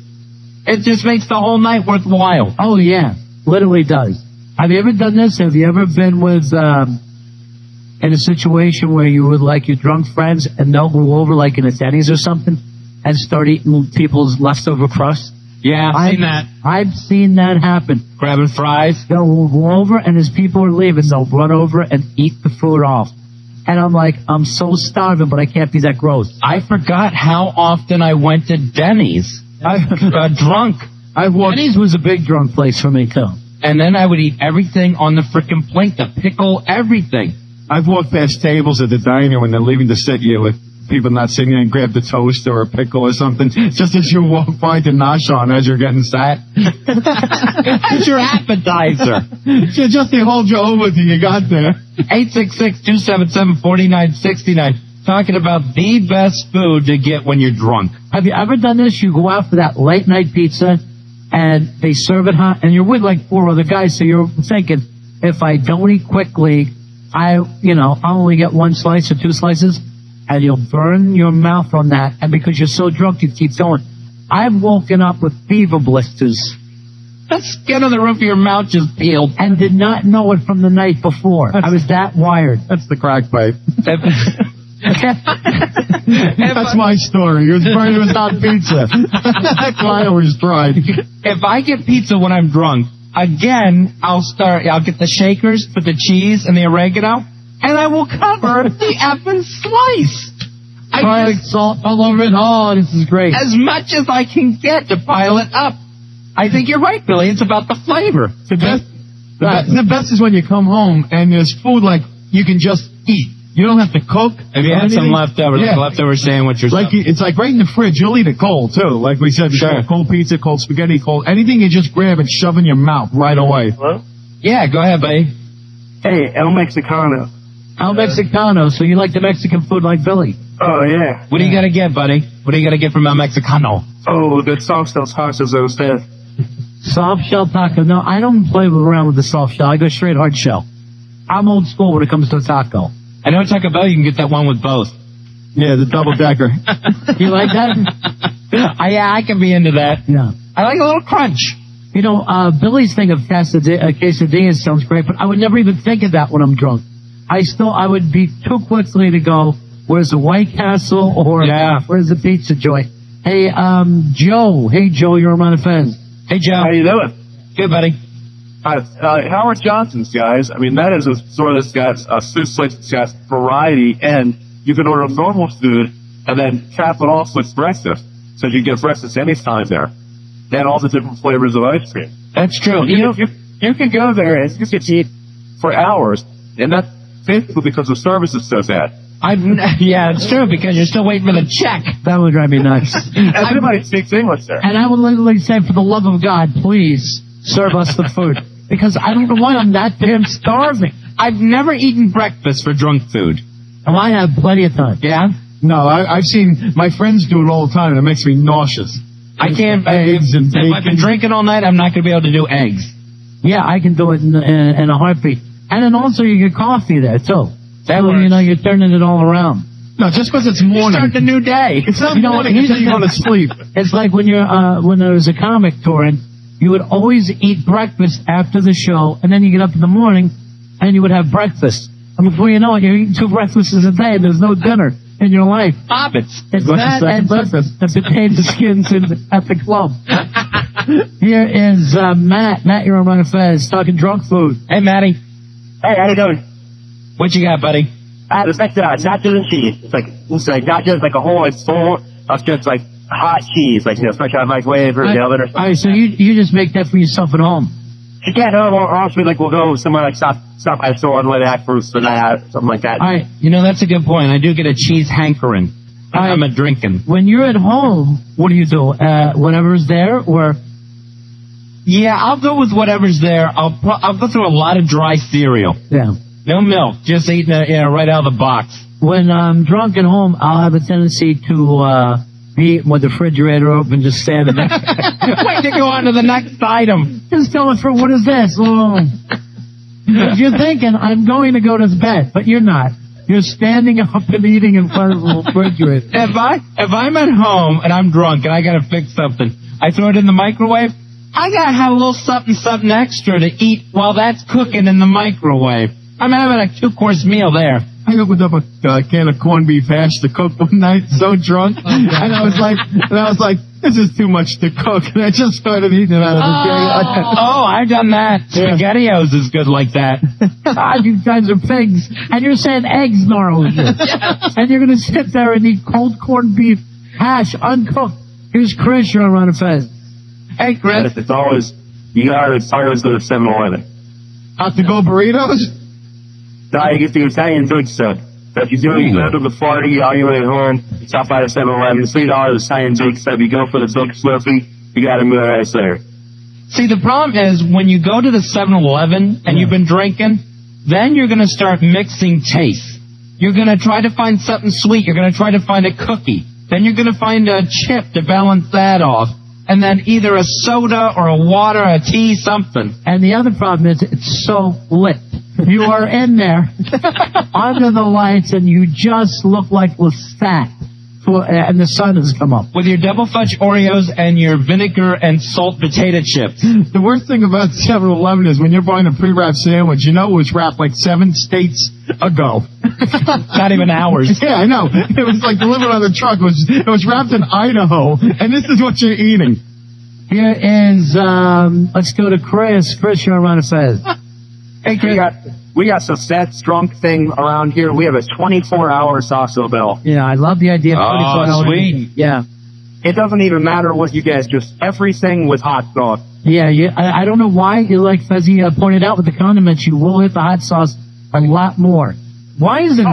it just makes the whole night worthwhile. Oh, yeah. Literally does. Have you ever done this? Have you ever been with, in a situation where you would like your drunk friends and they'll go over like in a Denny's or something and start eating people's leftover crust? Yeah, I've seen that. I've seen that happen. Grabbing fries. They'll go over, and as people are leaving, they'll run over and eat the food off. And I'm like, I'm so starving, but I can't be that gross. I forgot how often I went to Denny's drunk. Denny's was a big drunk place for me, too. And then I would eat everything on the frickin' plate, the pickle, everything. I've walked past tables at the diner when they're leaving to sit you with people not sitting there and grab the toast or a pickle or something, just as you walk by to nosh on as you're getting sat. That's your appetizer. Just to hold you over till you got there. 866-277-4969. Talking about the best food to get when you're drunk. Have you ever done this? You go out for that late night pizza, and they serve it hot, and you're with like 4 other guys, so you're thinking, if I don't eat quickly, I'll only get 1 slice or 2 slices. And you'll burn your mouth on that, and because you're so drunk, you keep going. I've woken up with fever blisters. The skin on the roof of your mouth just peeled. And did not know it from the night before. I was that wired. That's the crack pipe. That's my story. It was burning without pizza. That's what I always tried. If I get pizza when I'm drunk, again, I'll get the shakers, put the cheese and the oregano, and I will cover the effing slice. Garlic salt all over it. Oh, this is great. As much as I can get to pile it up. I think you're right, Billy. It's about the flavor. The best is when you come home and there's food like you can just eat. You don't have to cook. If you had some leftovers, like leftover sandwich or something. It's like right in the fridge. You'll eat it cold, too. Like we said before, cold pizza, cold spaghetti, cold. Anything you just grab and shove in your mouth right away. Hello? Yeah, go ahead, buddy. Hey, El Mexicano. El Mexicano, so you like the Mexican food like Billy? Oh, yeah. What do you got to get, buddy? What do you got to get from El Mexicano? Oh, the soft shell tacos instead. Soft shell taco. No, I don't play around with the soft shell. I go straight hard shell. I'm old school when it comes to a taco. I know at Taco Bell you can get that one with both. Yeah, the double decker. You like that? Yeah, I can be into that. Yeah. I like a little crunch. You know, Billy's thing of quesadillas sounds great, but I would never even think of that when I'm drunk. I would be too quickly to go, where's the White Castle or where's the pizza joint? Hey, Joe. Hey, Joe, you're on my fence. Hey, Joe. How you doing? Good, buddy. Howard Johnson's, guys. I mean, that is a sort of got a food place that's got variety, and you can order normal food and then cap it off with breakfast. So you get breakfast anytime there. And all the different flavors of ice cream. That's true. You can go there and you can eat for hours, and that's basically because the service is so bad. Yeah, it's true, because you're still waiting for the check. That would drive me nuts. Everybody speaks English there. And I would literally say, for the love of God, please serve us the food. Because I don't know why I'm that damn starving. I've never eaten breakfast for drunk food. And I have plenty of time. Yeah? No, I've seen my friends do it all the time, and it makes me nauseous. I can't. Eggs and If I've been bacon. drinking all night, I'm not going to be able to do eggs. Yeah, I can do it in a heartbeat. And then also you get coffee there, too. That way, you're turning it all around. No, just because it's morning. Start the new day. It's not You know, morning until you go to sleep. It's like when when there was a comic touring, you would always eat breakfast after the show, and then you get up in the morning, and you would have breakfast. And before you know it, you're eating 2 breakfasts a day, and there's no dinner in your life. Hobbits. It's What's that the second and breakfast? the potato skins at the club. Here is Matt. Matt, you're on Run Fez, talking drunk food. Hey, Matty. Hey, how you doing? What you got, buddy? It's like not just cheese. It's like not just like a whole. It's full of just like hot cheese, like fresh out of the microwave or the oven or something. All right, so you just make that for yourself at home. You can't or else we we'll go somewhere like stop at a store on the way back for something like that. All right, You know, that's a good point. I do get a cheese hankering. I'm a drinking. when you're at home, what do you do? Whatever's there, or Yeah, I'll go with whatever's there. I'll go through a lot of dry cereal. yeah. No milk, just eating it, right out of the box. When I'm drunk at home, I'll have a tendency to be eating with the refrigerator open, just standing there. Wait to go on to the next item. Just going through, what is this? Oh. You're thinking, I'm going to go to bed, but you're not. You're standing up and eating in front of the refrigerator. If I'm at home and I'm drunk and I gotta fix something, I throw it in the microwave. I gotta have a little something extra to eat while that's cooking in the microwave. I'm having a 2-course meal there. I opened up a can of corned beef hash to cook one night, so drunk, and I was like, this is too much to cook, and I just started eating it out of the can. Oh, I've done that. Yeah. SpaghettiOs is good like that. God, you guys are pigs. And you're saying eggs normally. And you're going to sit there and eat cold corned beef hash, uncooked. Here's Chris, you're on Run Fez. Hey, Chris. It's always you gotta always go to 7-Eleven. Out to go burritos? No, you get the Italian drink stuff. So if you're doing go to the Florida, all you really horn, stop by the 7-Eleven, $3 Italian drink stuff. You go for the Silk Slurpee, you gotta move right there. See, the problem is when you go to the 7-Eleven and you've been drinking, then you're going to start mixing tastes. You're going to try to find something sweet. You're going to try to find a cookie. Then you're going to find a chip to balance that off. And then either a soda or a water, a tea, something. And the other problem is it's so lit. You are in there under the lights and you just look like Lestat. And the sun has come up. With your double fudge Oreos and your vinegar and salt potato chips. The worst thing about 7-Eleven is when you're buying a pre-wrapped sandwich, you know it was wrapped like 7 states ago. Not even hours. Yeah, I know. It was like delivered on the truck. It was wrapped in Idaho, and this is what you're eating. Here is, let's go to Chris. Chris, you're on Run Fez. Hey, Chris. We got some set drunk thing around here. We have a 24-hour Taco Bell. Yeah, I love the idea of 24 hours. sweet. Yeah. It doesn't even matter what you guys, just everything with hot sauce. Yeah, I don't know why, like Fezzy pointed out with the condiments, you will hit the hot sauce a lot more. Why is it?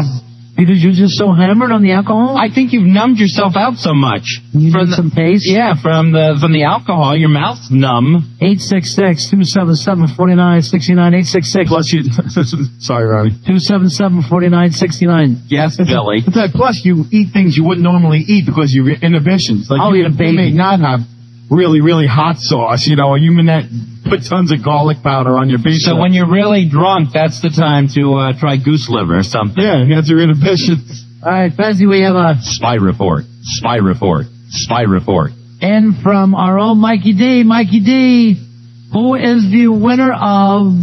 Because you're just so hammered on the alcohol? I think you've numbed yourself out so much. You need some taste? Yeah, from the alcohol, your mouth's numb. 866-277-4969. 866. Plus, sorry, Ronnie. 277-4969. Yes, Billy. Plus, you eat things you wouldn't normally eat because of your inhibitions. Like Oh, you you're a baby. may not have really, really hot sauce, or you may not put tons of garlic powder on your pizza. So when you're really drunk, that's the time to try goose liver or something. yeah, that's your inhibitions. All right, Fezzy, we have a Spy report. Spy report. Spy report. in from our own Mikey D. Mikey D, who is the winner of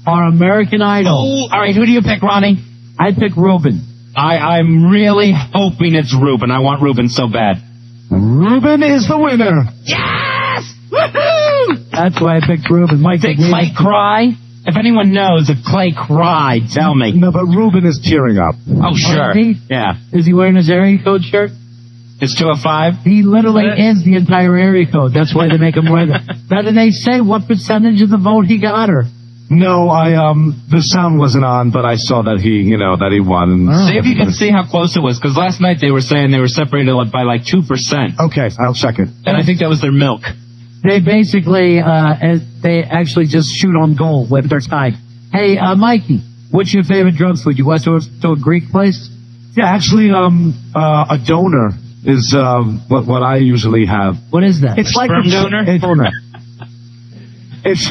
our American Idol? Oh, all right, who do you pick, Ronnie? I pick Ruben. I'm really hoping it's Ruben. I want Ruben so bad. Ruben is the winner. Yes! Woohoo! That's why I picked Ruben. Mike, Did Clay cry? If anyone knows if Clay cried, tell me. No, but Ruben is tearing up. Oh, sure. he? Yeah. Is he wearing his area code shirt? It's 205. He literally is the entire area code. That's why they make him wear that. Now, did they say what percentage of the vote he got, or No, the sound wasn't on, but I saw that he won. See if you can see how close it was, because last night they were saying they were separated by like 2%. Okay, I'll check it. And I think that was their milk. They basically, they actually just shoot on goal with their tie. Hey, Mikey, what's your favorite drug food? You went to a Greek place? Yeah, actually, a donor is what I usually have. What is that? It's like Sperm donor? It's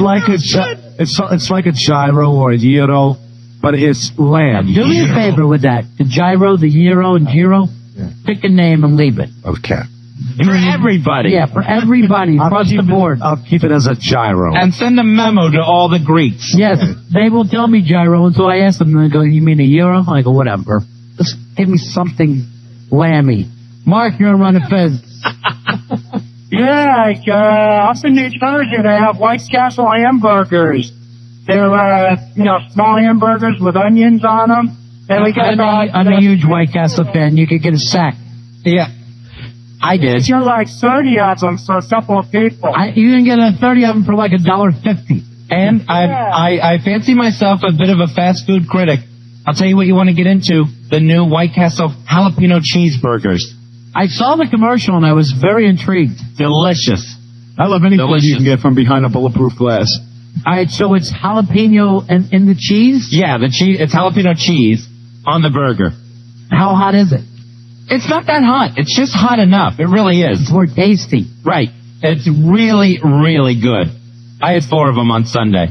like a gyro or a gyro, but it's lamb. Do me a favor with that. The gyro, the gyro, and gyro. Pick a name and leave it. Okay. For everybody. Yeah, for everybody across the board. I'll keep it as a gyro. And send a memo to all the Greeks. Yes, they will tell me gyro until I ask them. They go, "You mean a euro?" I go, "Whatever. Just give me something lammy." Mark, you're running fence. Yeah, up in New Jersey, they have White Castle hamburgers. They're, small hamburgers with onions on them. And we got I'm a huge White Castle fan. You could get a sack. Yeah. I did. you're like 30 of them for a couple of people. You can get 30 of them for like $1.50. And I fancy myself a bit of a fast food critic. I'll tell you what you want to get into. The new White Castle jalapeno cheeseburgers. I saw the commercial and I was very intrigued. Delicious. I love any food you can get from behind a bulletproof glass. All right, so it's jalapeno and in the cheese? Yeah, the cheese. It's jalapeno cheese on the burger. How hot is it? It's not that hot. It's just hot enough. It really is. It's more tasty. Right. It's really, really good. I had 4 of them on Sunday.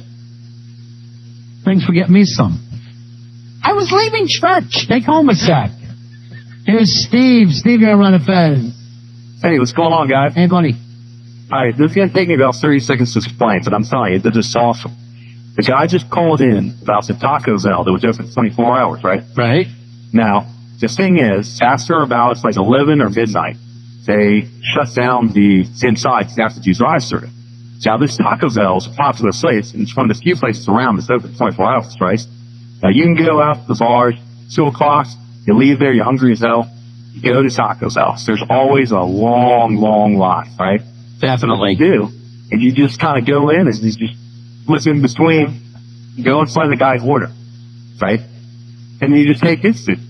Thanks for getting me some. I was leaving church. Take home a sack. Here's Steve. Steve, you're running fast. Hey, what's going on, guys? Hey, buddy. All right, this is going to take me about 30 seconds to explain, but I'm telling you, this is awesome. The guy just called in about the Taco Bell that was open 24 hours, right? Right. Now, the thing is, after about like 11 or midnight, they shut down the inside because they have to do drive-through. Now, this Taco Bell is a popular place, and it's one of the few places around that's open 24 hours, right? Now, you can go out to the bars, 2 o'clock, you leave there, you're hungry as hell, you go to Taco Bell. There's always a long, long line, right? Definitely. You do. And you just kind of go in and you just listen between, you go inside the guy's order, right? And then you just take his food.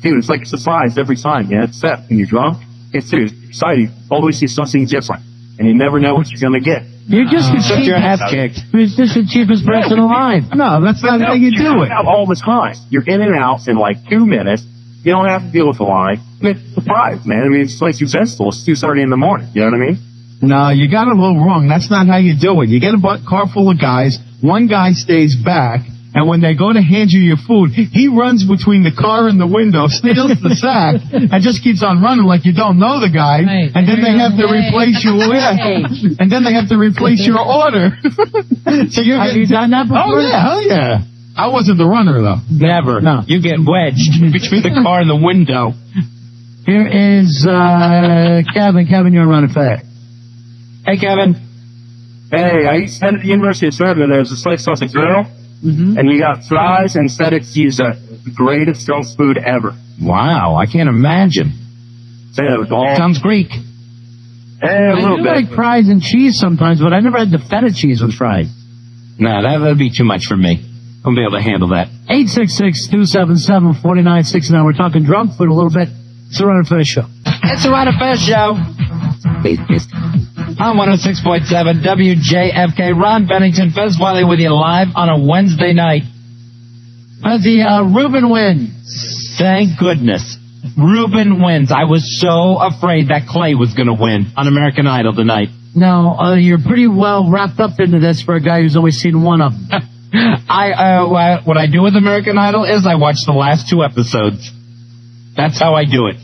Dude, it's like a surprise every time, yeah. It's set when you're drunk. It's exciting. Always see something different. And you never know what you're going to get. You're just the Took your cheapest. ass kicked. You're just the cheapest person alive. No, that's not how you do it. All the time. You're in and out in like 2 minutes. You don't have to deal with the line. It's a surprise, man. I mean, it's like successful. It's 2:30 in the morning. You know what I mean? No, you got it a little wrong. That's not how you do it. You get a car full of guys. One guy stays back. And when they go to hand you your food, he runs between the car and the window, steals the sack, and just keeps on running like you don't know the guy. Hey. And then they have to replace you with, and then they have to replace your order. So you're Have you done that before? Oh yeah, hell yeah. I wasn't the runner though. Never. No. You get wedged between the car and the window. Here is Kevin. Kevin, you're running fast. Hey, Kevin. Hey, I used to attend at the University of Florida. There's this place called the Grill. Mm-hmm. And you got fries and aesthetic cheese, the greatest junk food ever. Wow, I can't imagine. Say that was all. Sounds Greek. A I little do bit. like fries and cheese sometimes, but I never had the feta cheese with fries. Nah, that would be too much for me. I won't be able to handle that. 866-277-4969. We're talking drunk food a little bit. It's the Run Fest Show. It's the Run Fest Show. On 106.7 WJFK. Ron Bennington, Fez Wiley with you live on a Wednesday night. Ruben wins. Thank goodness. Ruben wins. I was so afraid that Clay was going to win on American Idol tonight. No, you're pretty well wrapped up into this for a guy who's only seen one of them. What I do with American Idol is I watch the last 2 episodes. That's how I do it.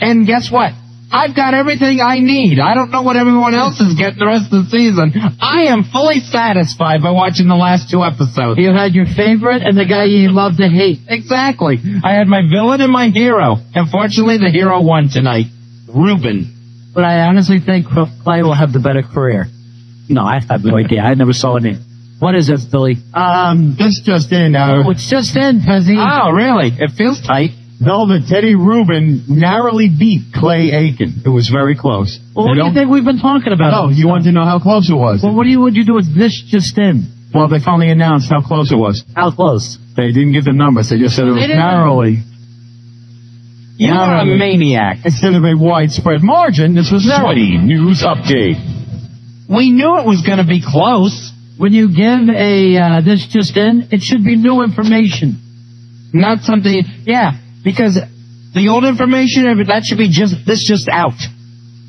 And guess what? I've got everything I need. I don't know what everyone else is getting the rest of the season. I am fully satisfied by watching the last 2 episodes. You had your favorite and the guy you love to hate. Exactly. I had my villain and my hero. Unfortunately, the hero won tonight. Ruben. But I honestly think Clay will have the better career. No, I have no idea. I never saw it in. What is it, Billy? This just in. Oh, it's just in, Pezzy. Oh, really? It feels tight. Velvet Teddy Rubin narrowly beat Clay Aiken. It was very close. Well, what do you think we've been talking about? Oh, you want to know how close it was? Well, what would you do with this just in? Well, they finally announced how close it was. How close? They didn't give the numbers. They just said it was didn't? narrowly. You are a maniac. Instead of a widespread margin, this was narrowly. News update. We knew it was going to be close. When you give a this just in, it should be new information. Not something, yeah, because the old information, that should be just out.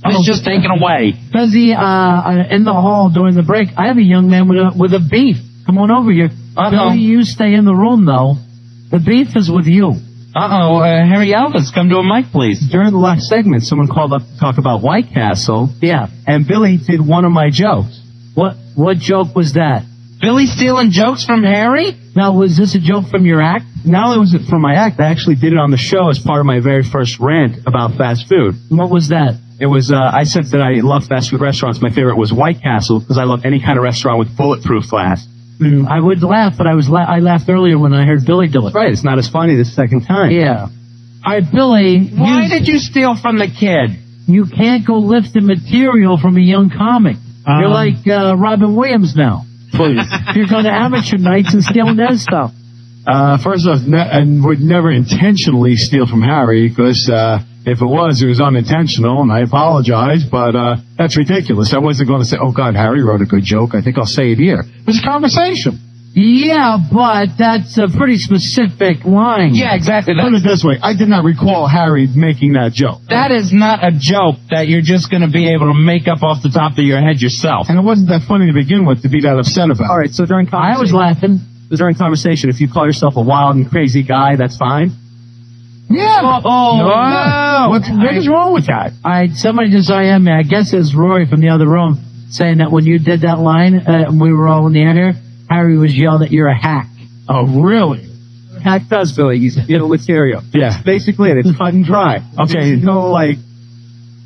It's just taken away. Because in the hall during the break, I have a young man with a beef. Come on over here. Billy, you stay in the room though. The beef is with you. Harry Elvis, come to a mic, please. During the last segment, someone called up to talk about White Castle, Yeah. and Billy did one of my jokes. What joke was that? Billy stealing jokes from Harry? Now, was this a joke from your act? Not only was it from my act, I actually did it on the show as part of my very first rant about fast food. What was that? It was, I said that I love fast food restaurants. My favorite was White Castle because I love any kind of restaurant with bulletproof glass. I would laugh, but I laughed earlier when I heard Billy do it. Right, it's not as funny the second time. Yeah. All right, Billy. Why did you steal from the kid? You can't go lift the material from a young comic. You're like Robin Williams now. Please. You're going to amateur nights and stealing that stuff. First off, and would never intentionally steal from Harry, because if it was unintentional, and I apologize, but that's ridiculous. I wasn't going to say, oh, God, Harry wrote a good joke. I think I'll say it here. It was a conversation. Yeah, but that's a pretty specific line. Yeah, exactly. Put it this way. I did not recall Harry making that joke. That is not a joke that you're just going to be able to make up off the top of your head yourself. And it wasn't that funny to begin with to be that upset about. All right, so during I was laughing. during conversation, if you call yourself a wild and crazy guy, that's fine. Yeah. No. What is wrong with that? Somebody just IM me. I guess it's Rory from the other room saying that when you did that line, we were all in the air here, Harry was yelling that you're a hack. Oh, really? Hack does, Billy. He's material. Yeah. That's basically it. It's cut and dry. Okay. You know, like,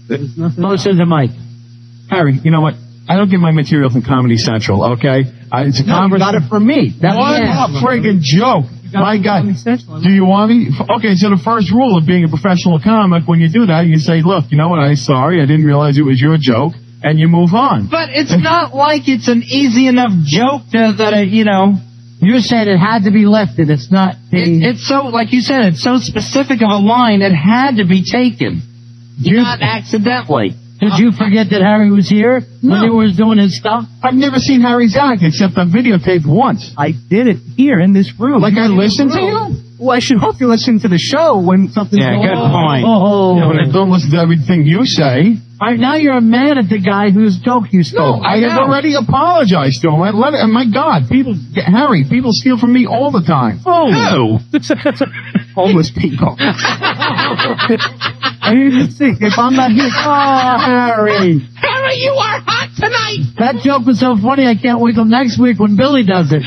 Listen to Mike. Harry, you know what? I don't get my material from Comedy Central, okay? It's a You got it from me. That What a friggin' joke. My God. Do you want me? Okay, so the first rule of being a professional comic, when you do that, you say, look, you know what? I'm sorry. I didn't realize it was your joke. And you move on. But it's not like it's an easy enough joke that you know. You're saying it had to be lifted. It's not. It's so, like you said, it's so specific of a line, it had to be taken. Not accidentally. Did you forget that Harry was here when he was doing his stuff? I've never seen Harry's act except on videotape once. I did it here in this room. Like I listened to you? Well, I should hope you listen to the show when something's going good on. point. Yeah, but I don't listen to everything you say. All right, now you're mad at the guy whose joke you stole. I have already apologized to him. My God, Harry, people steal from me all the time. Oh. Homeless people. I need to think. If I'm not here. Oh, Harry. Harry, you are hot tonight! That joke was so funny, I can't wait till next week when Billy does it.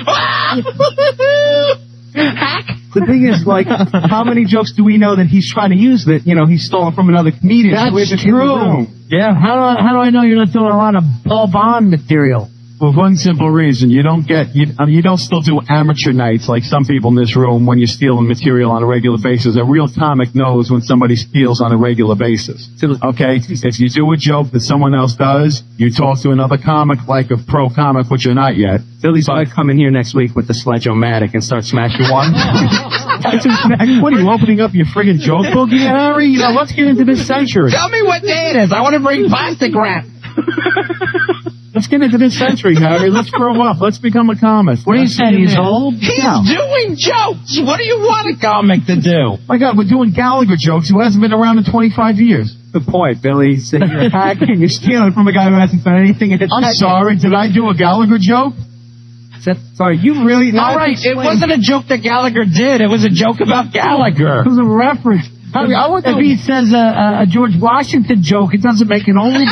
The thing is, like, how many jokes do we know that he's trying to use that, you know, he's stolen from another comedian? That's true. Yeah. How do I know you're not doing a lot of Paul Bond material? For one simple reason, you don't still do amateur nights like some people in this room when you're stealing material on a regular basis. A real comic knows when somebody steals on a regular basis. Okay? If you do a joke that someone else does, you talk to another comic like a pro comic, which you're not yet. Billy's going to come in here next week with the Sledge-O-Matic and start smashing one. What are you opening up your friggin' joke book here, Harry? You know, let's get into this century. Tell me what day it is. I want to bring plastic wrap. Let's get into this century, Harry. Let's grow up. Let's become a comic. What are you saying? He's old? He's doing jokes. What do you want a comic to do? My God, we're doing Gallagher jokes who hasn't been around in 25 years. Good point, Billy. So you're hacking, you're stealing from a guy who hasn't done anything. I'm sorry. Did I do a Gallagher joke? Sorry, you really... All right, it wasn't a joke that Gallagher did. It was a joke about Gallagher. It was a reference. Harry, if he says a George Washington joke, it doesn't make it only.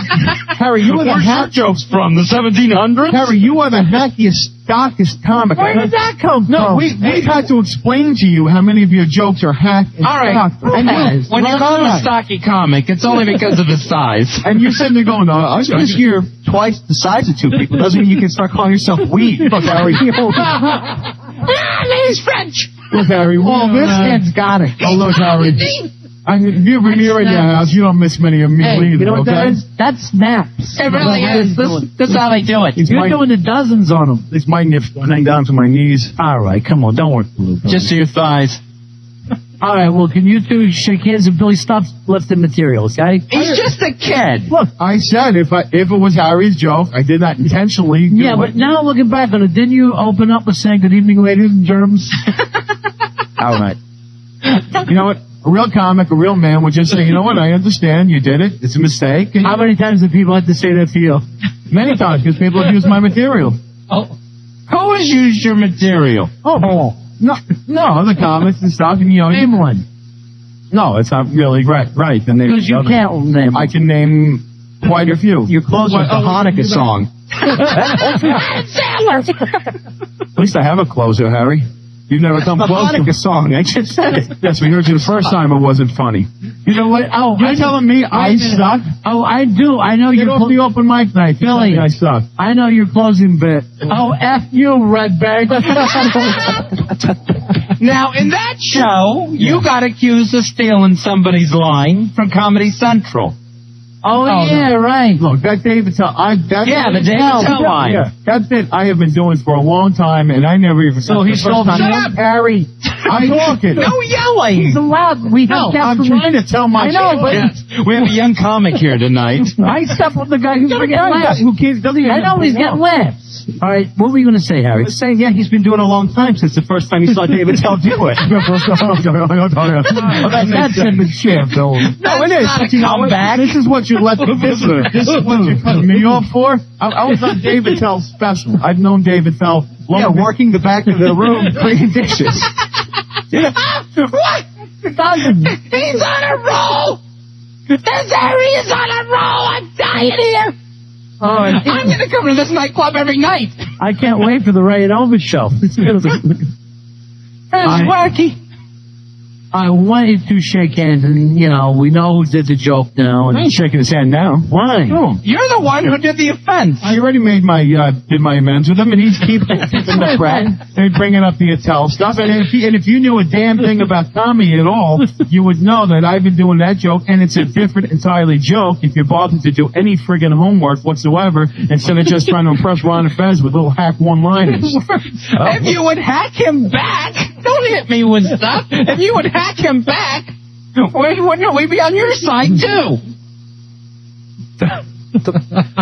Harry, you are the hack jokes from the 1700s. Harry, you are the hackiest, darkest comic. Where did that come from? No, we've had to explain to you how many of your jokes are hacked and all right. stock. When you call him a stocky comic, it's only because of his size. And you're sitting there going, I was just here twice the size of two people. Doesn't mean you can start calling yourself weak. Look, Harry. He's French. Look, Harry. Oh, this kid's got it. Oh, look, Harry. If you bring me right now, you don't miss many of me Hey, either, you know what that okay? is? That's snaps. It really is. This is how they do it. You're doing the dozens on them. It's my nips going down to my knees. All right, come on, don't work for Luke. Just to your thighs. All right, well, can you two shake hands and Billy stops lifting material, okay? He's just a kid. Look, I said if it was Harry's joke, I did not intentionally do Yeah, it. but now looking back on it, didn't you open up with saying good evening, ladies and germs? All right. You know what? A real comic, a real man would just say, you know what? I understand. You did it. It's a mistake. And How many times have people had to say that to you? many times, because people have used my material. Oh. Who has used your material? Oh, no, the comics and stuff. And, you know, Name one. no, it's not really right. And they- Because you can't name I can name quite a few. You're close with the Hanukkah song. At least I have a closer, Harry. You've never come The close. Hanukkah song. I just said it. Yes, we heard you the first time. It wasn't funny. You know what? Oh, You're telling me I suck? Oh, I do. I know Get you're off the open mic night. You're Billy. telling me I suck. I know your closing bit. Oh, F you, red bag. Now, in that show, you got accused of stealing somebody's line from Comedy Central. Oh, yeah, right. Look, that David Tell, the David Tell line. Yeah, that bit I have been doing for a long time, and I never even. So he stole Shut up, Harry. I'm talking. No yelling. He's allowed. We No, have I'm trying to tell my. I know, but Yes, we have a young comic here tonight. I stuff with the guy who's getting laughs. Who cares? Doesn't even I know he's getting laughs. All right, what were you going to say, Harry? Saying, yeah, he's been doing it a long time since the first time he saw David Tell do it. That's him and shit. No, it is. not a You know what? comeback. This is what you let the visitor. This is what you cut me off for. I was on David Tell's special. I've known David Tell long. Working the back of the room, cleaning dishes. What? He's on a roll. This Harry is on a roll. I'm dying here. Oh, I'm going to come to this nightclub every night. I can't wait for the Ray and Elvis show. It's wacky. I want you to shake hands, and, you know, we know who did the joke now. I And ain't shaking his hand now. why? No. You're the one who did the offense. I already made my did my amends with him, and he's keeping the threat and bringing up the Attell stuff. And if you knew a damn thing about comedy at all, you would know that I've been doing that joke, and it's a different entirely joke. If you're bothered to do any friggin' homework whatsoever, instead of just trying to impress Ron and Fez with little hack one-liners. If you would hack him back, don't hit me with stuff. If you would hack him back, wouldn't we be on your side too?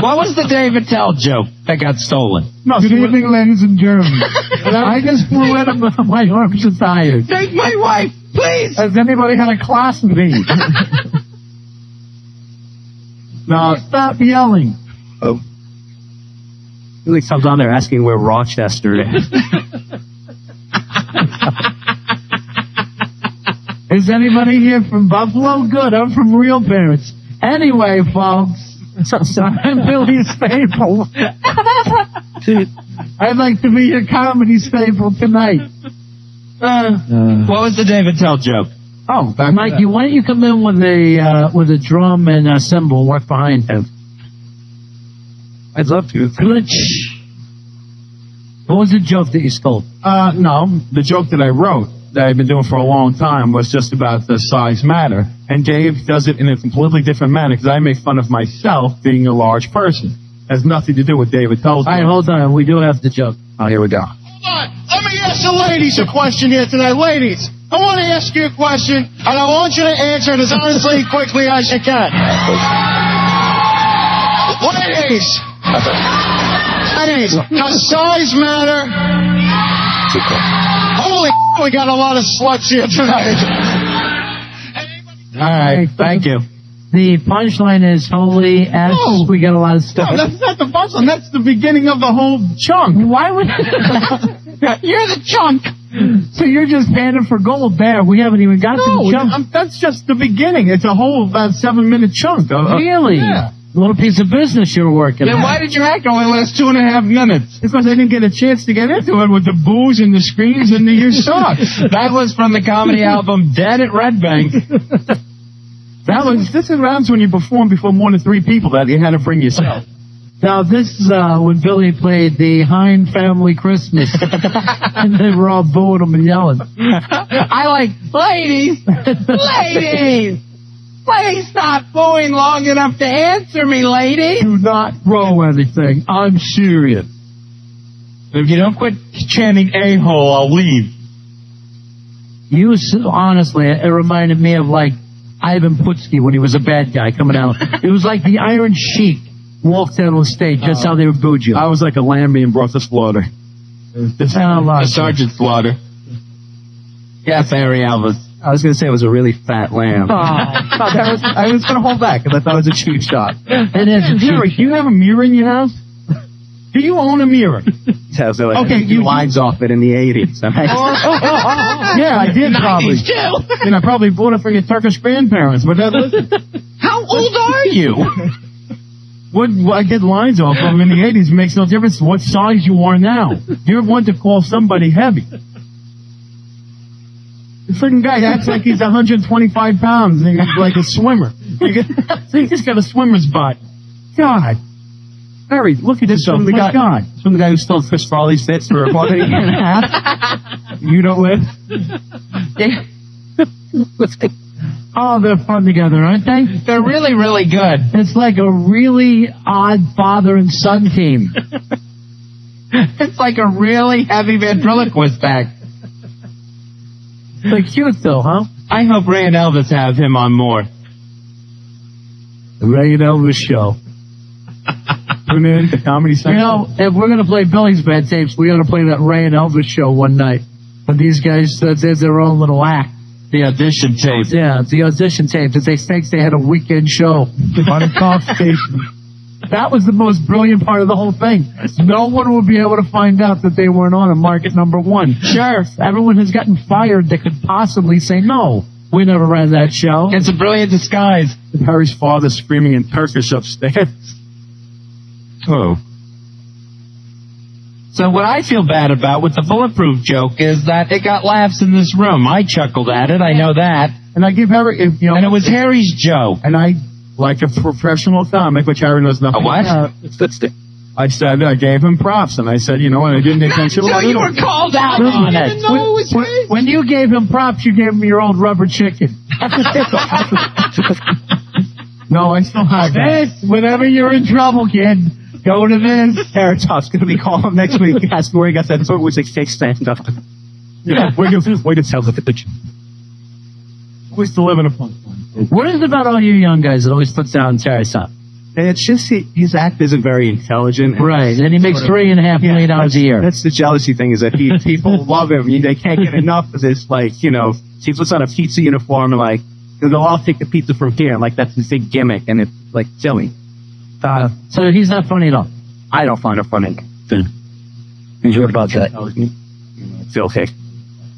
What was the David Tell joke that got stolen? No, Good evening, ladies and gentlemen. I just flew in and my arms are tired. Take my wife, please. Has anybody had a class with me? No, Stop yelling. He comes on there asking where Rochester is. Is anybody here from Buffalo? Good, I'm from Real Parents. Anyway, folks, I'm Billy Staple. I'd like to be your comedy staple tonight. What was the David Tell joke? oh, back Mikey, why don't you come in with a drum and a cymbal, work behind him? I'd love to. Glitch. What was the joke that you stole? No, the joke that I wrote that I've been doing for a long time was just about the size matter. And Dave does it in a completely different manner because I make fun of myself being a large person. Has nothing to do with David Tell's. All right, hold on. We do have the joke. Oh, here we go. Hold on. Let me ask the ladies a question here tonight. Ladies, I want to ask you a question, and I want you to answer it as honestly, quickly as you can. Ladies, does size matter? Holy we got a lot of sluts here tonight. All right, thank you. The punchline is holy ass. No. We got a lot of stuff. No, that's not the punchline. That's the beginning of the whole chunk. Why would You're the chunk. So you're just panning for gold there. We haven't even got to No, the jump. that's just the beginning. It's a whole about 7-minute chunk. Really? Yeah. A little piece of business you're working Then on. why did your act only last 2.5 minutes? Because I didn't get a chance to get into it with the booze and the screams and the your sucks. That was from the comedy album Dead at Red Bank. This is rounds when you perform before more than 3 people that you had to bring yourself. Now this is when Billy played the Hine Family Christmas, and they were all booing him and yelling. I like, ladies, please stop booing long enough to answer me, lady. Do not throw anything. I'm serious. If you don't quit chanting a-hole, I'll leave. Honestly, it reminded me of like Ivan Putski when he was a bad guy coming out. It was like the Iron Sheik walked out on stage. That's how they would booed you. I was like a lamb being brought to slaughter. The Sergeant Slaughter. Yes, Harry Elvis. I was going to say it was a really fat lamb. I was going to hold back because I thought it was a cheap shot. It is. Jerry, do you have a mirror in your house? Do you own a mirror? Okay, you lines off it in the 80s. Yeah, I did probably. And I probably bought it for your Turkish grandparents. But listen, How old are you? what I get lines off of them in the 80s makes no difference what size you are now. You're one to call somebody heavy. The freaking guy acts like he's 125 pounds and he's like a swimmer. He's just got a swimmer's butt. God. Harry, look at this. From the guy who stole Chris Farley's fits for about a year and a half. You don't live? Oh, they're fun together, aren't they? They're really, really good. It's like a really odd father and son team. It's like a really heavy ventriloquist act. They're cute though, huh? I hope Ray and Elvis have him on more. The Ray and Elvis show. Tune in to Comedy You Central. know, if we're going to play Billy's Bad Tapes, we got to play that Ray and Elvis show one night. But these guys did their own little act. The audition tape. Yeah, the audition tape that they think they had a weekend show on a golf station. That was the most brilliant part of the whole thing. No one would be able to find out that they weren't on a market number one. Sure, everyone has gotten fired that could possibly say, no, we never ran that show. It's a brilliant disguise. Harry's father screaming in Turkish upstairs. Oh. So what I feel bad about with the bulletproof joke is that it got laughs in this room. I chuckled at it, I know that. And I give Harry, you know, And it was Harry's joke. and I, like a professional comic, which Harry knows nothing A what? about, I said, I gave him props, and I said, you know, and I didn't intentionally. So you were called out on it. When you gave him props, you gave him your old rubber chicken. No, I still have that. This, whenever you're in trouble, kid, go to this. Terrence Huff's going to be calling next week. Ask where he got that foot, which like fake stand up. Yeah, we can tell the picture. We still live in a punk one. What is it about all you young guys that always puts down Terry's up? And it's just his act isn't very intelligent. Right, and he makes $3.5 million a year. That's the jealousy thing, is that people love him. They can't get enough of this, like, you know, he puts on a pizza uniform and, like, they'll all take the pizza from here. Like, that's his big gimmick, and it's, like, silly. So he's not funny at all. I don't find it funny. What about that? Phil Hick.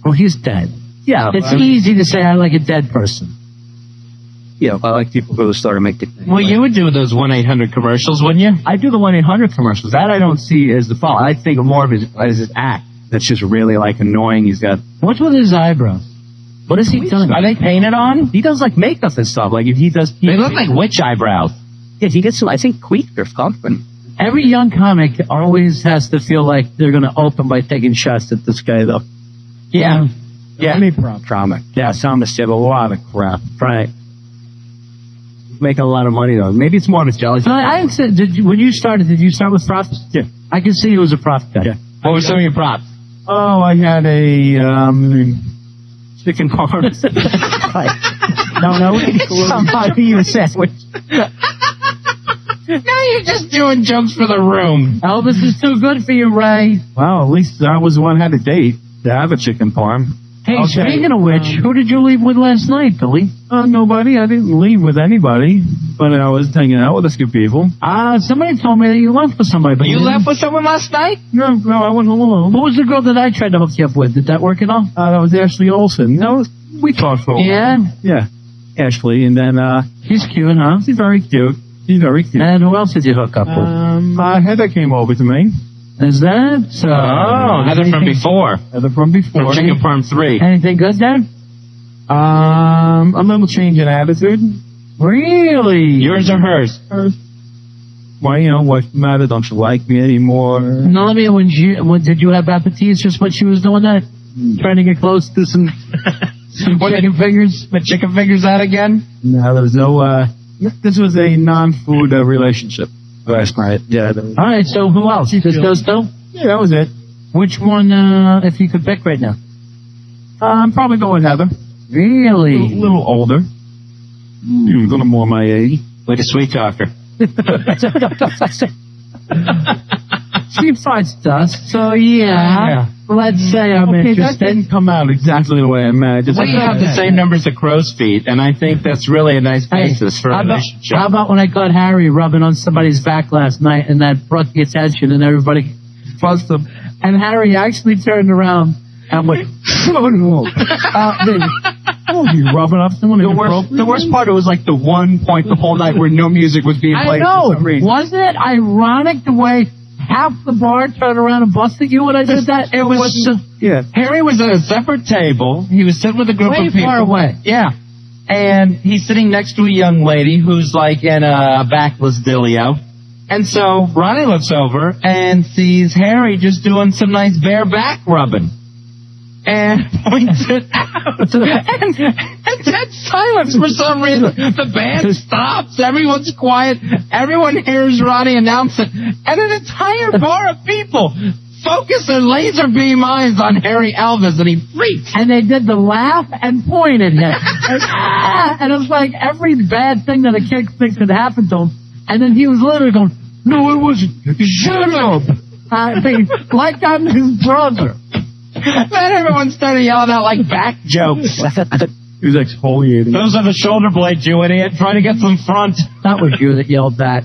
Well, he's dead. Yeah. It's easy to say I like a dead person. Yeah, I like people who start to make it. Well, you would do those 1-800 commercials, wouldn't you? I do the 1-800 commercials. That I don't see as the fault. I think more of his as his act. That's just really, like, annoying. He's got... What's with his eyebrows? What has he done? Are they painted on? He does, like, makeup and stuff. Like, if he does... They look like witch eyebrows. Yeah, he gets some, I think, tweaked or something. Every young comic always has to feel like they're going to open by taking shots at this guy, though. Yeah. Yeah. Any prop. Comic. Yeah, some have a lot of crap. Right. Making a lot of money, though. Maybe it's more of a jealousy. So I said, when you started, did you start with props? Yeah. I can see it was a prop guy. Yeah. What were some of your props? Oh, I had a, Chicken parms. No, Somebody you said. Now you're just doing jokes for the room. Elvis is too good for you, Ray. well, at least I was the one who had a date to have a chicken parm. Hey, Okay. speaking of which, who did you leave with last night, Billy? Nobody. I didn't leave with anybody, but I was hanging out with a few people. Somebody told me that you left with somebody. But You didn't. left with someone last night? No, I wasn't alone. Who was the girl that I tried to hook you up with? Did that work at all? That was Ashley Olsen. No, we talked for a while. Yeah? Yeah, Ashley, and then She's cute, huh? she's very cute. She's very cute. And who else did you hook up with? Heather came over to me. Is that? Heather from before. Heather from before. From Chicken Parm 3. Anything good there? A little change in attitude. Really? Yours or hers? Why, what's the matter? Don't you like me anymore? No, I mean, when did you have appetites just when she was doing that? Trying to get close to some chicken fingers? The chicken fingers out again? No, there was no, this was a non-food relationship last night. Yeah. All right, so who else? Just those two? Yeah, that was it. Which one, if you could pick right now? I'm probably going Heather. A Really? little older. A little more my age. Like a sweet talker. She fights dust, so yeah. Let's say I'm Okay, that interested. didn't come out exactly the way I imagined. We have the same numbers of crow's feet, and I think that's really a nice basis for a relationship. How about when I caught Harry rubbing on somebody's back last night and that brought the attention and everybody fussed him? And Harry actually turned around and went, oh, you rubbing up someone in The worst part, it was like the one point the whole night where no music was being I played. know. For some reason. Wasn't it ironic the way half the bar turned around and busted you when I did that? It was Yeah. Harry was at a separate table. He was sitting with a group way of people. far away. Yeah. And he's sitting next to a young lady who's like in a backless dealio. And so Ronnie looks over and sees Harry just doing some nice bare back rubbing. And points it out. And dead silence for some reason. The band stops. Everyone's quiet. Everyone hears Ronnie announce it. And an entire bar of people focus their laser beam eyes on Harry Elvis, and he freaks. And they did the laugh and point at him. And it was like every bad thing that a kid thinks could happen to him. And then he was literally going, no, it wasn't. Shut up. I mean, like I'm his brother. Then everyone started yelling out like back jokes. He was exfoliating. Those are the shoulder blades, you idiot. Try to get some front. That was you that yelled that.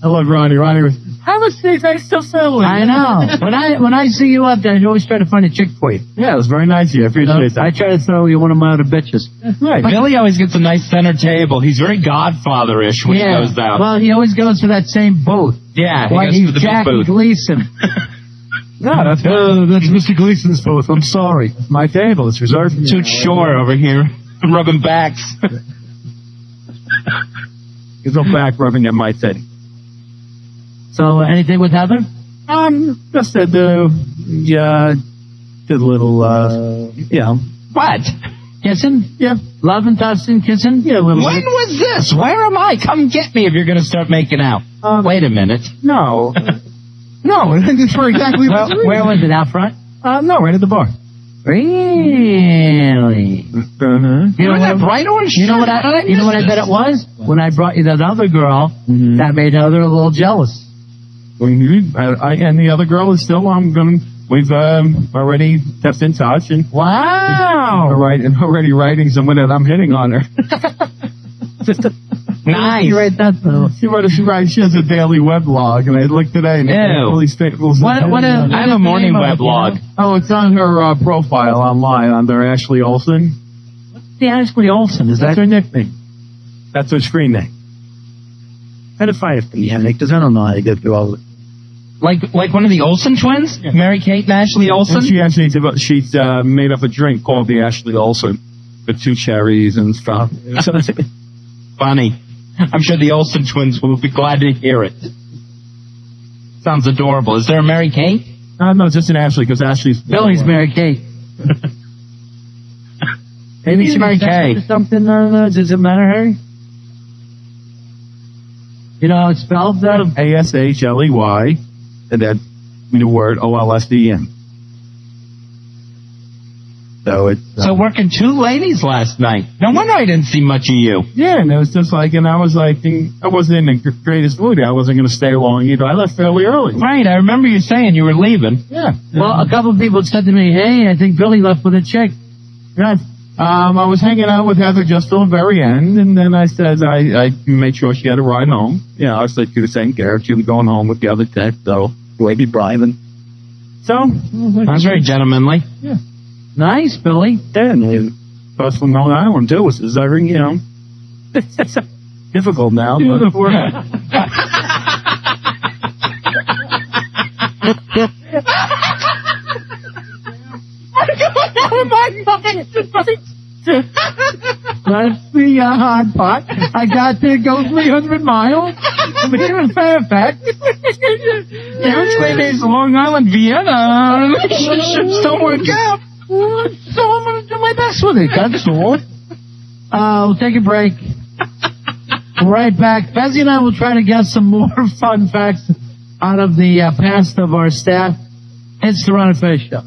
I love Ronnie. Ronnie was, have a seat, I still feel it. I know. When I see you up there, I always try to find a chick for you. Yeah, it was very nice of you. I appreciate that. I try to throw you one of my other bitches. Right. Billy always gets a nice center table. He's very Godfather-ish when he goes down. Well, he always goes to that same booth. Yeah, he Like goes to he's the big Jackie booth. Gleason. No, that's Mr. Gleason's booth. I'm sorry. My table is reserved for Toots Shore over here, rubbing backs. He's no back rubbing at my teddy. So, anything with Heather? Just did did a little, What? Kissing? Yeah. Loving, touching, kissing? Yeah, a little When bit. was this? Where am I? Come get me if you're going to start making out. Wait a minute. No. No, it's for exactly Well, where was it? Out front? no, right at the bar. Really? Uh-huh. You know that what? bright orange You know what? shirt? You know what I bet it was? When I brought you that other girl, that made Heather a little jealous. And the other girl is still, we've already kept in touch and Wow. already writing someone that I'm hitting on her. Nice. You write that though. She has a daily weblog, and I looked today and all these staples. I I have a morning weblog. Oh, it's on her profile online under Ashley Olsen. The Ashley Olsen, is That's that? her nickname. That's her screen name. Had to find it for me, because I don't know how to get through all of it. Like one of the Olsen twins? Mary Kate and Ashley Olsen? And she actually she's made up a drink called the Ashley Olsen with 2 cherries and stuff. Funny. I'm sure the Olsen twins will be glad to hear it. Sounds adorable. Is there a Mary Kate? No, just an Ashley, because Ashley's... Billy's Mary Kate. Maybe it's Mary Kay. Something, does it matter, Harry? You know how it's spelled? ASHLEY, and then the word OLSDN. So it's... So working 2 ladies last night. No wonder I didn't see much of you. Yeah, and it was just like, and I was like, I wasn't in the greatest mood. I wasn't going to stay long either. I left fairly early. Right, I remember you saying you were leaving. Yeah. Well, a couple of people said to me, hey, I think Billy left with a chick. Yeah. I was hanging out with Heather just till the very end, and then I said I made sure she had a ride home. Yeah, I said she was taking care of. She was going home with the other chick, so maybe Brian. So That's very gentlemanly. Yeah. Nice, Billy. Then us from Long Island too. It's deserving, difficult now. But That's the hard part. I got to go 300 miles from here in Fairfax. Yeah, 3 days to Long Island, Vienna. Relationships don't work out. So I'm going to do my best with it. That's all. We'll take a break. Right back. Fezzi and I will try to get some more fun facts out of the past of our staff. It's the Ron and Fez Show.